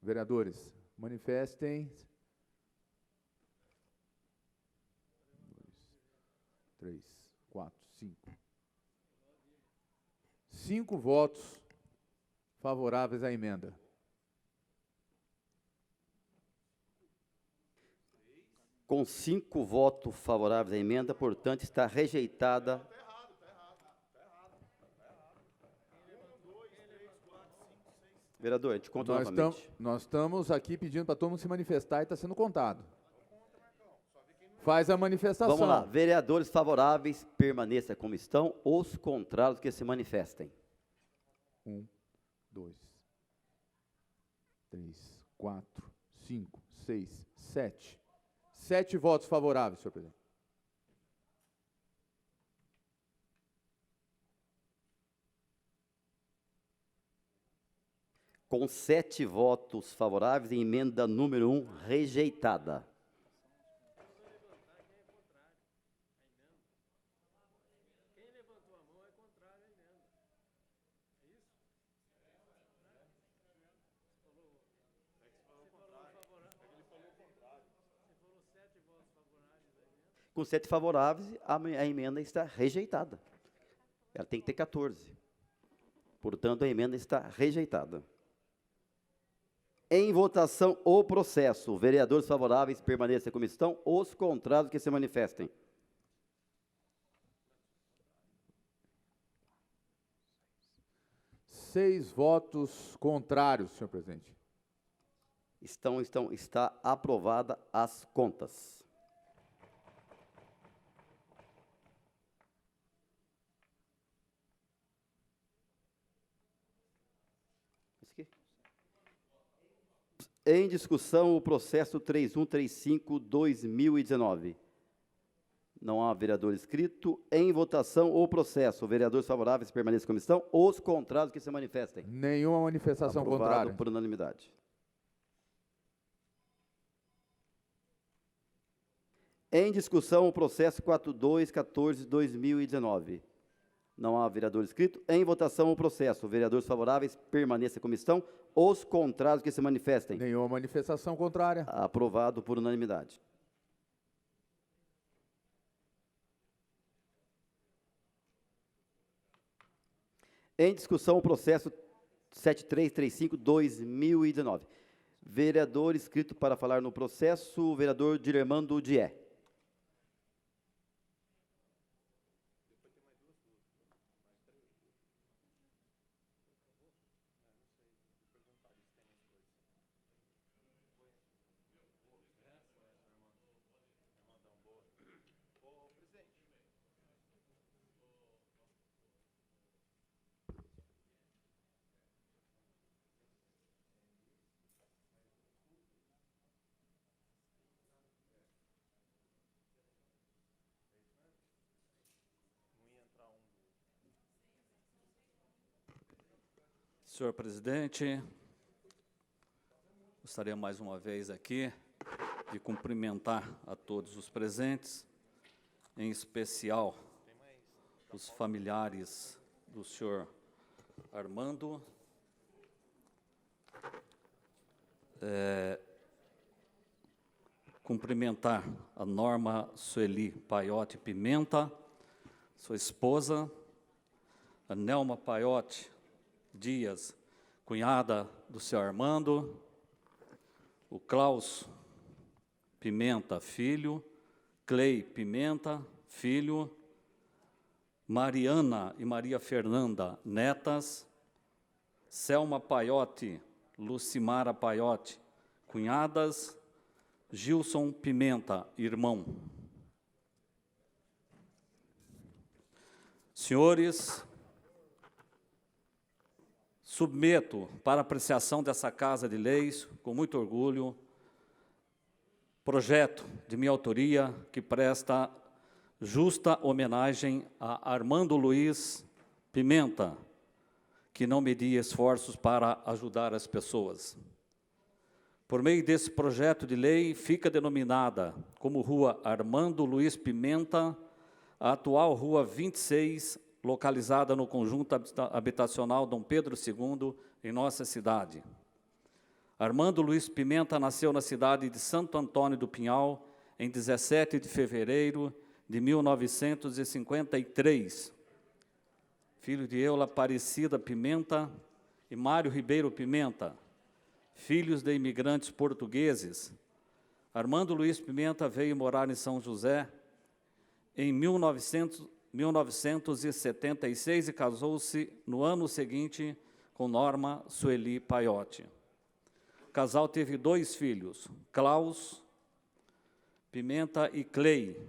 vereadores, manifestem. 2, 3, 4, 5. 5 votos favoráveis à emenda. Com 5 votos favoráveis à emenda, portanto, está rejeitada. Vereador, a gente conta novamente. Nós estamos aqui pedindo para todo mundo se manifestar e está sendo contado. Faz a manifestação. Vamos lá. Vereadores favoráveis, permaneça como estão. Os contrários, que se manifestem. 1, 2, 3, 4, 5, 6, 7. 7 votos favoráveis, senhor presidente. Com 7 votos favoráveis, emenda número 1 rejeitada. Com 7 favoráveis, a emenda está rejeitada. Ela tem que ter 14. Portanto, a emenda está rejeitada. Em votação, o processo. Vereadores favoráveis, permaneçam como estão. Os contrários, que se manifestem. Seis votos contrários, senhor presidente. Está aprovada as contas. Em discussão, o processo 3135/2019. Não há vereador inscrito. Em votação, o processo. Vereadores favoráveis, permaneçam como estão. Os contrários, que se manifestem. Nenhuma manifestação Aprovado contrária. por unanimidade. Em discussão, o processo 4214/2019. Não há vereador inscrito. Em votação, o processo. Vereadores favoráveis, permaneçam como estão. Os contrários, que se manifestem. Nenhuma manifestação contrária. Aprovado por unanimidade. Em discussão, o processo 7335/2019. Vereador inscrito para falar no processo, o vereador Dilermando Dié. Senhor presidente, gostaria mais uma vez aqui de cumprimentar a todos os presentes, em especial os familiares do senhor Armando, cumprimentar a Norma Sueli Paiotti Pimenta, sua esposa, a Nelma Paiotti Dias, cunhada do senhor Armando, o Klaus Pimenta, filho, Clei Pimenta, filho, Mariana e Maria Fernanda, netas, Selma Paiotti, Lucimara Paiotti, cunhadas, Gilson Pimenta, irmão. Senhores, submeto para apreciação dessa Casa de Leis, com muito orgulho, projeto de minha autoria que presta justa homenagem a Armando Luiz Pimenta, que não media esforços para ajudar as pessoas. Por meio desse projeto de lei, fica denominada como Rua Armando Luiz Pimenta, a atual Rua 26, localizada no conjunto habitacional Dom Pedro II, em nossa cidade. Armando Luiz Pimenta nasceu na cidade de Santo Antônio do Pinhal, em 17 de fevereiro de 1953. Filho de Eula Aparecida Pimenta e Mário Ribeiro Pimenta, filhos de imigrantes portugueses, Armando Luiz Pimenta veio morar em São José em 1976 e casou-se no ano seguinte com Norma Sueli Paiotti. O casal teve 2 filhos, Klaus Pimenta e Clay.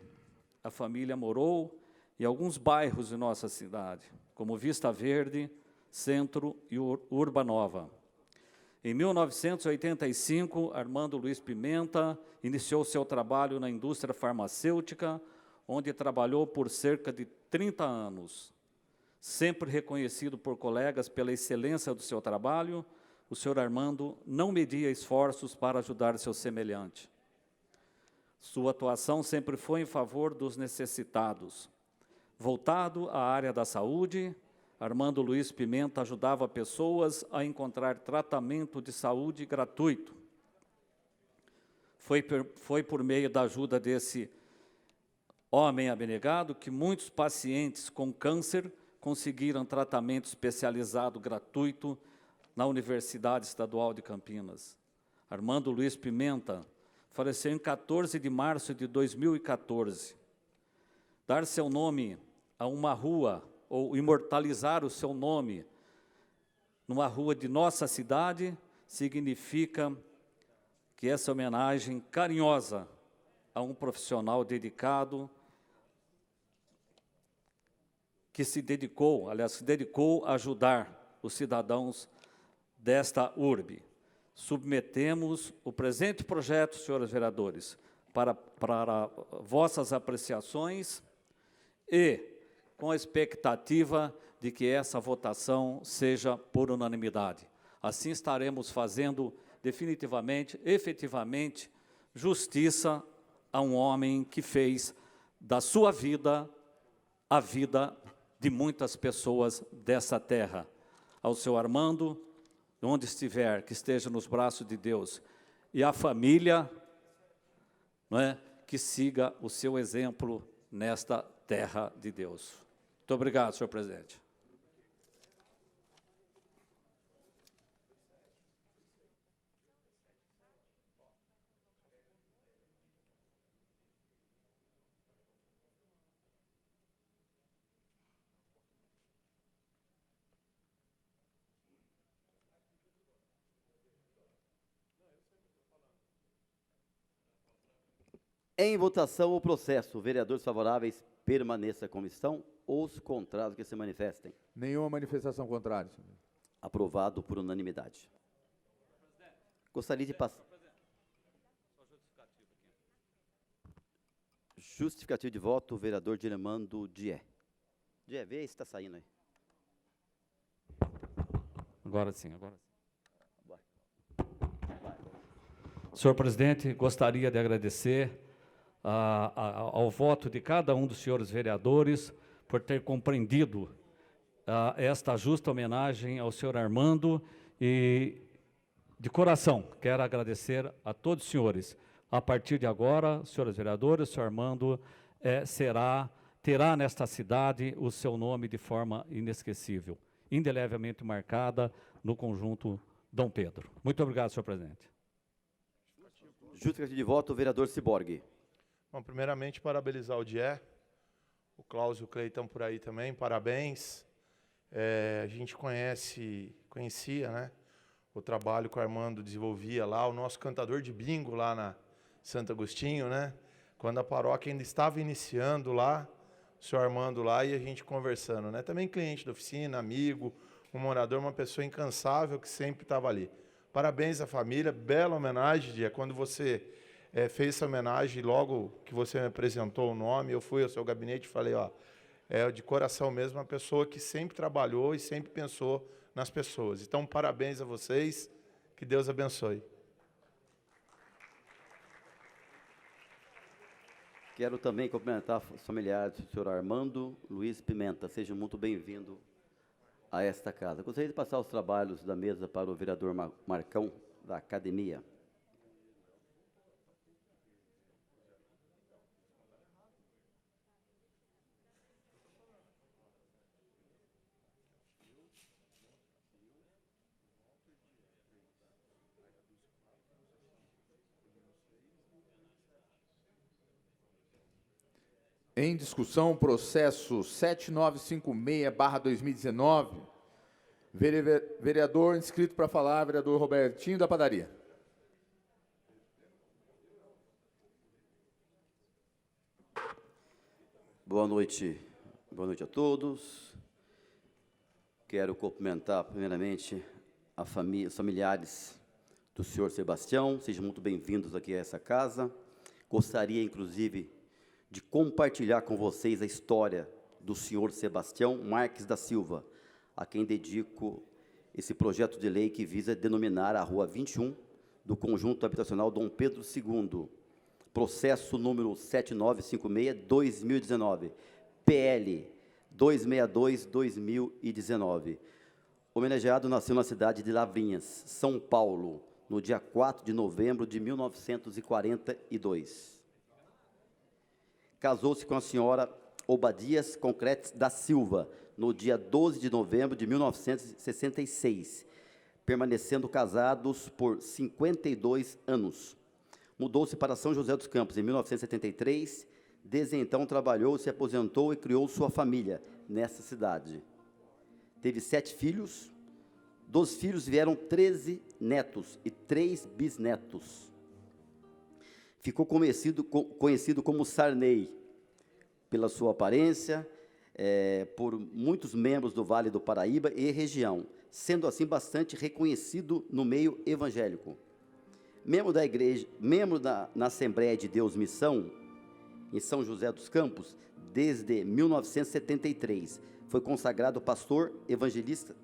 A família morou em alguns bairros de nossa cidade, como Vista Verde, Centro e Urbanova. Em 1985, Armando Luiz Pimenta iniciou seu trabalho na indústria farmacêutica, onde trabalhou por cerca de 30 anos. Sempre reconhecido por colegas pela excelência do seu trabalho, o senhor Armando não media esforços para ajudar seu semelhante. Sua atuação sempre foi em favor dos necessitados. Voltado à área da saúde, Armando Luiz Pimenta ajudava pessoas a encontrar tratamento de saúde gratuito. Foi por meio da ajuda desse homem abnegado que muitos pacientes com câncer conseguiram tratamento especializado gratuito na Universidade Estadual de Campinas. Armando Luiz Pimenta faleceu em 14 de março de 2014. Dar seu nome a uma rua, ou imortalizar o seu nome numa rua de nossa cidade, significa que essa homenagem carinhosa a um profissional dedicado, que se dedicou a ajudar os cidadãos desta urbe. Submetemos o presente projeto, senhores vereadores, para vossas apreciações e com a expectativa de que essa votação seja por unanimidade. Assim estaremos fazendo definitivamente, efetivamente, justiça a um homem que fez da sua vida a vida de muitas pessoas dessa terra. Ao seu Armando, onde estiver, que esteja nos braços de Deus, e a família, não é, que siga o seu exemplo nesta terra de Deus. Muito obrigado, senhor presidente. Em votação, o processo. Vereadores favoráveis, permaneça como estão. Os contrários que se manifestem. Nenhuma manifestação contrária, senhor. Aprovado por unanimidade. Gostaria de passar. Justificativo de voto, vereador Diremando Dié. Dié, vê se está saindo aí. Agora sim, agora sim. Senhor presidente, gostaria de agradecer ao voto de cada um dos senhores vereadores por ter compreendido esta justa homenagem ao senhor Armando e, de coração, quero agradecer a todos os senhores. A partir de agora, senhores vereadores, o senhor Armando terá nesta cidade o seu nome de forma inesquecível, indelevelmente marcada no conjunto Dom Pedro. Muito obrigado, senhor presidente. Justificativo de voto, vereador Ciborgue. Bom, primeiramente, parabenizar o Dié, o Klaus e o Clay estão por aí também, parabéns. A gente conhecia, né, o trabalho que o Armando desenvolvia lá, o nosso cantador de bingo lá na Santo Agostinho, né, quando a paróquia ainda estava iniciando lá, o senhor Armando lá e a gente conversando, né, também cliente da oficina, amigo, um morador, uma pessoa incansável que sempre estava ali. Parabéns à família, bela homenagem, Dié, quando você fez essa homenagem, logo que você me apresentou o nome, eu fui ao seu gabinete e falei, ó, de coração mesmo, uma pessoa que sempre trabalhou e sempre pensou nas pessoas. Então, parabéns a vocês, que Deus abençoe. Quero também cumprimentar os familiares do senhor Armando Luiz Pimenta. Seja muito bem-vindo a esta casa. Gostaria de passar os trabalhos da mesa para o vereador Marcão, da Academia. Em discussão, processo 7956/2019. Vereador inscrito para falar, vereador Robertinho da Padaria. Boa noite a todos. Quero cumprimentar, primeiramente, os familiares do senhor Sebastião. Sejam muito bem-vindos aqui a essa casa. Gostaria, inclusive, de compartilhar com vocês a história do senhor Sebastião Marques da Silva, a quem dedico esse projeto de lei que visa denominar a Rua 21 do Conjunto Habitacional Dom Pedro II, processo número 7956/2019, PL 262/2019. Homenageado nasceu na cidade de Lavrinhas, São Paulo, no dia 4 de novembro de 1942. Casou-se com a senhora Obadias Concretes da Silva, no dia 12 de novembro de 1966, permanecendo casados por 52 anos. Mudou-se para São José dos Campos em 1973, desde então trabalhou, se aposentou e criou sua família nessa cidade. Teve 7 filhos, dos filhos vieram 13 netos e 3 bisnetos. Ficou conhecido como Sarney, pela sua aparência, por muitos membros do Vale do Paraíba e região, sendo assim bastante reconhecido no meio evangélico. Membro da igreja, na Assembleia de Deus Missão, em São José dos Campos, desde 1973. Foi consagrado pastor evangelista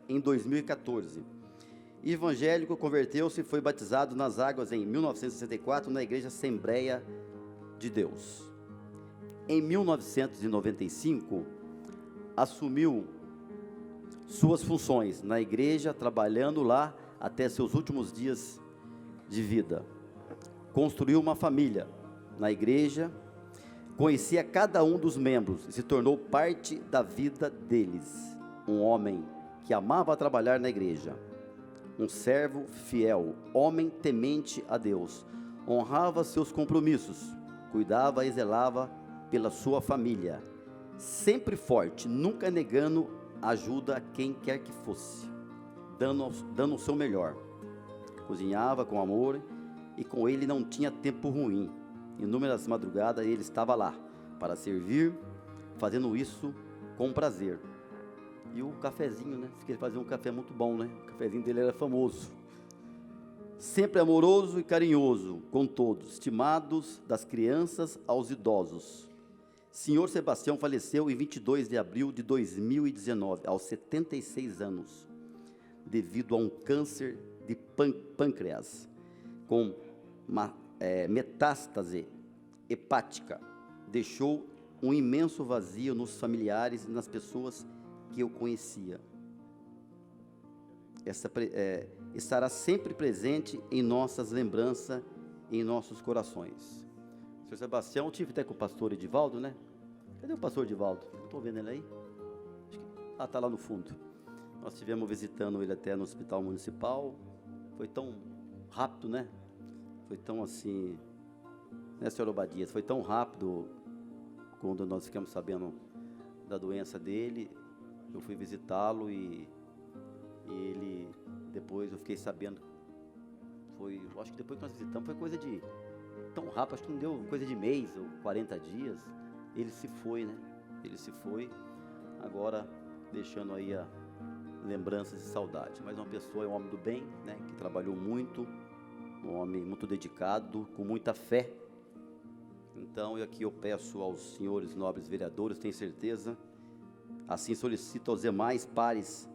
em 2014. Evangélico, converteu-se e foi batizado nas águas em 1964 na Igreja Assembleia de Deus. Em 1995, assumiu suas funções na igreja, trabalhando lá até seus últimos dias de vida. Construiu uma família na igreja, conhecia cada um dos membros e se tornou parte da vida deles. Um homem que amava trabalhar na igreja, um servo fiel, homem temente a Deus, honrava seus compromissos, cuidava e zelava pela sua família, sempre forte, nunca negando ajuda a quem quer que fosse, dando o seu melhor. Cozinhava com amor e com ele não tinha tempo ruim. Inúmeras madrugadas ele estava lá para servir, fazendo isso com prazer. E o cafezinho, né? Ele fazia um café muito bom, né? O cafezinho dele era famoso. Sempre amoroso e carinhoso com todos, estimados das crianças aos idosos. Senhor Sebastião faleceu em 22 de abril de 2019, aos 76 anos, devido a um câncer de pâncreas, com metástase hepática. Deixou um imenso vazio nos familiares e nas pessoas que eu conhecia. Estará sempre presente em nossas lembranças e em nossos corações. Senhor Sebastião, eu tive até com o pastor Edivaldo, né? Cadê o pastor Edivaldo? Não estou vendo ele aí. Está lá no fundo. Nós estivemos visitando ele até no hospital municipal. Foi tão rápido, né? Foi tão assim, né, senhor Obadias? Foi tão rápido quando nós ficamos sabendo da doença dele. Eu fui visitá-lo e ele, depois eu fiquei sabendo, eu acho que depois que nós visitamos foi coisa de tão rápido, acho que não deu coisa de mês ou 40 dias, ele se foi, né? Ele se foi, agora deixando aí a lembranças e saudade. Mas uma pessoa, é um homem do bem, né? Que trabalhou muito, um homem muito dedicado, com muita fé. Então, aqui eu peço aos senhores nobres vereadores, tenho certeza, assim solicito aos demais pares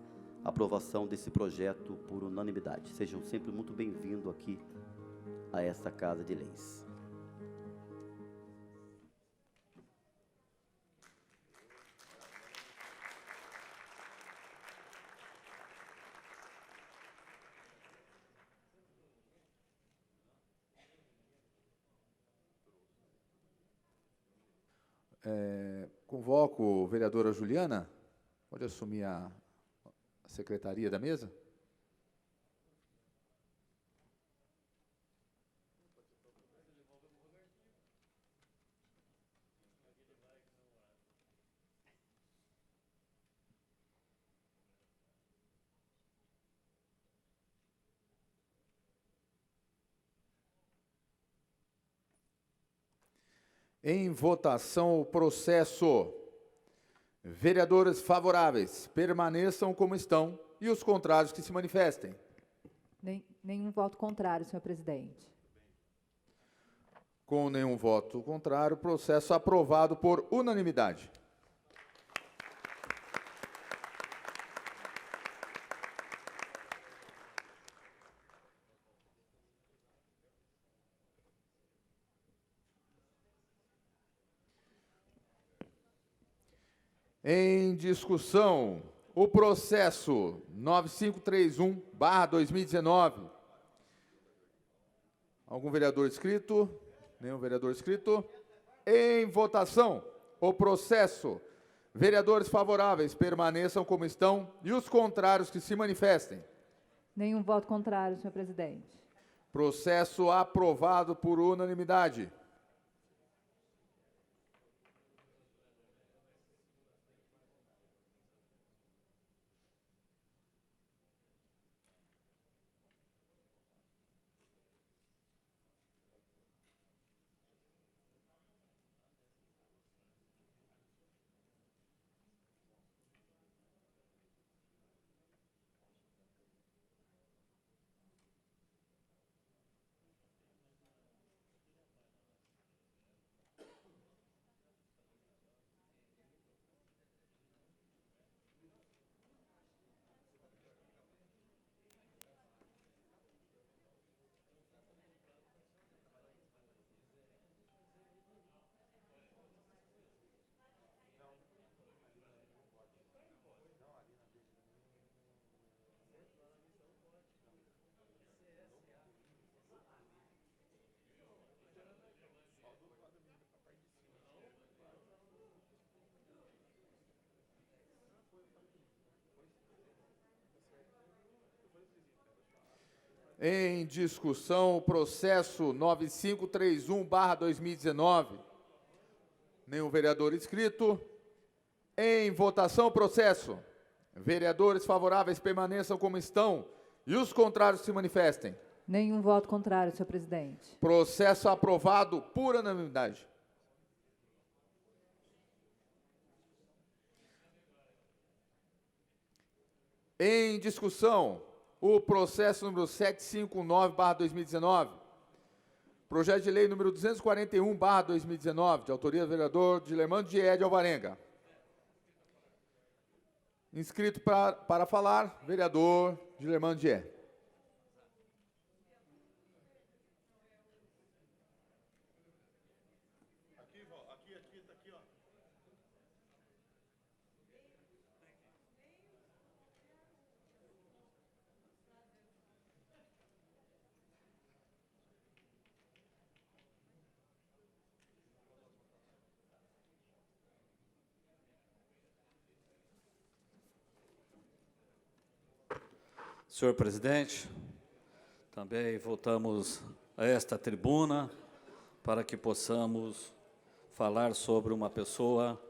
a aprovação desse projeto por unanimidade. Sejam sempre muito bem-vindos aqui a esta Casa de Leis. Convoco a vereadora Juliana, pode assumir a secretaria da mesa? Em votação, o processo. Vereadores favoráveis, permaneçam como estão e os contrários que se manifestem. Nenhum voto contrário, senhor presidente. Com nenhum voto contrário, processo aprovado por unanimidade. Em discussão, o processo 9531/2019. Algum vereador inscrito? Nenhum vereador inscrito. Em votação, o processo. Vereadores favoráveis permaneçam como estão e os contrários que se manifestem. Nenhum voto contrário, senhor presidente. Processo aprovado por unanimidade. Em discussão, o processo 9531/2019. Nenhum vereador inscrito. Em votação, o processo. Vereadores favoráveis permaneçam como estão e os contrários se manifestem. Nenhum voto contrário, senhor presidente. Processo aprovado por unanimidade. Em discussão, o processo número 759/2019, projeto de lei número 241/2019, de autoria do vereador Dilermando Dié de Alvarenga. Inscrito para falar, vereador Dilermando Dié. Senhor presidente, também voltamos a esta tribuna para que possamos falar sobre uma pessoa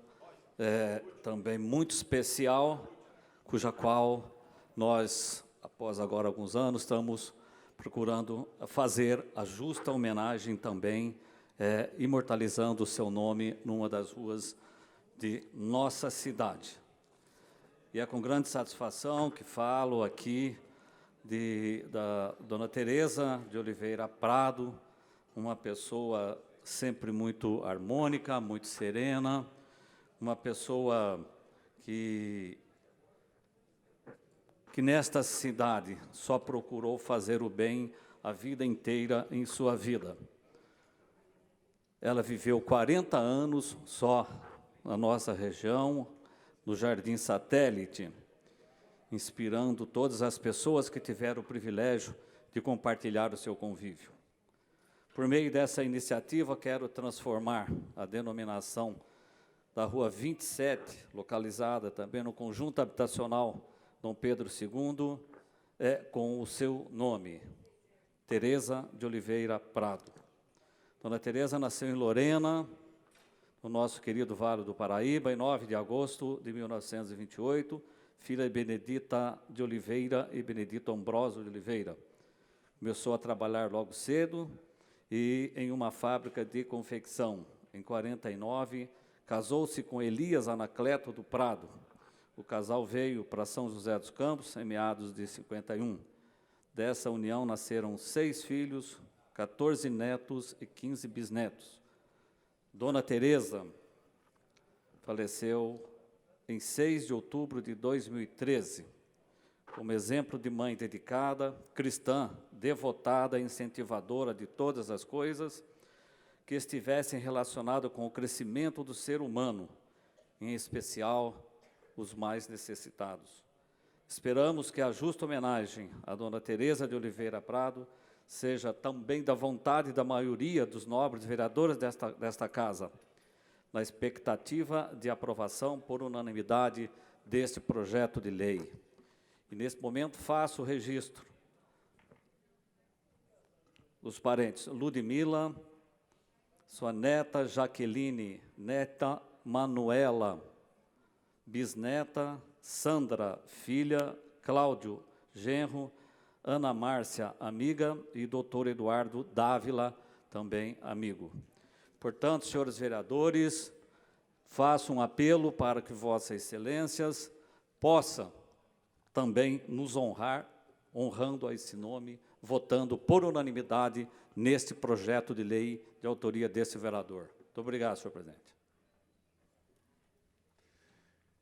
também muito especial, cuja qual nós, após agora alguns anos, estamos procurando fazer a justa homenagem também, imortalizando o seu nome numa das ruas de nossa cidade. E é com grande satisfação que falo aqui da dona Tereza de Oliveira Prado, uma pessoa sempre muito harmônica, muito serena, uma pessoa que nesta cidade só procurou fazer o bem a vida inteira em sua vida. Ela viveu 40 anos só na nossa região, no Jardim Satélite, inspirando todas as pessoas que tiveram o privilégio de compartilhar o seu convívio. Por meio dessa iniciativa, quero transformar a denominação da Rua 27, localizada também no conjunto habitacional Dom Pedro II, com o seu nome, Tereza de Oliveira Prado. Dona Tereza nasceu em Lorena, no nosso querido Vale do Paraíba, em 9 de agosto de 1928, filha de Benedita de Oliveira e Benedito Ambrósio de Oliveira. Começou a trabalhar logo cedo e em uma fábrica de confecção em 49, casou-se com Elias Anacleto do Prado. O casal veio para São José dos Campos em meados de 51. Dessa união nasceram 6 filhos, 14 netos e 15 bisnetos. Dona Teresa faleceu em 6 de outubro de 2013, como exemplo de mãe dedicada, cristã, devotada e incentivadora de todas as coisas que estivessem relacionadas com o crescimento do ser humano, em especial os mais necessitados. Esperamos que a justa homenagem à Dona Teresa de Oliveira Prado seja também da vontade da maioria dos nobres vereadores desta casa, na expectativa de aprovação por unanimidade deste projeto de lei. E, nesse momento, faço o registro dos parentes Ludmila, sua neta Jaqueline, neta Manuela, bisneta Sandra, filha Cláudio, genro Ana Márcia, amiga, e doutor Eduardo Dávila, também amigo. Portanto, senhores vereadores, faço um apelo para que vossas excelências possam também nos honrar, honrando a esse nome, votando por unanimidade neste projeto de lei de autoria desse vereador. Muito obrigado, senhor presidente.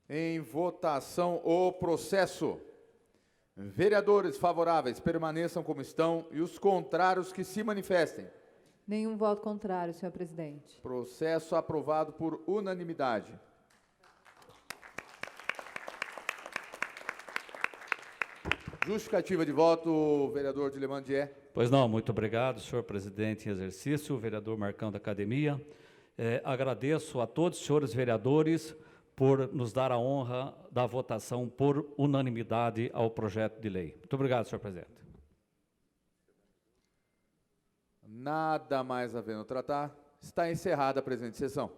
Em votação, o processo. Vereadores favoráveis permaneçam como estão e os contrários que se manifestem. Nenhum voto contrário, senhor presidente. Processo aprovado por unanimidade. Justificativa de voto, vereador Dilemandier. Pois não, muito obrigado, senhor presidente em exercício, vereador Marcão da Academia. Agradeço a todos os senhores vereadores por nos dar a honra da votação por unanimidade ao projeto de lei. Muito obrigado, senhor presidente. Nada mais havendo tratar, está encerrada a presente sessão.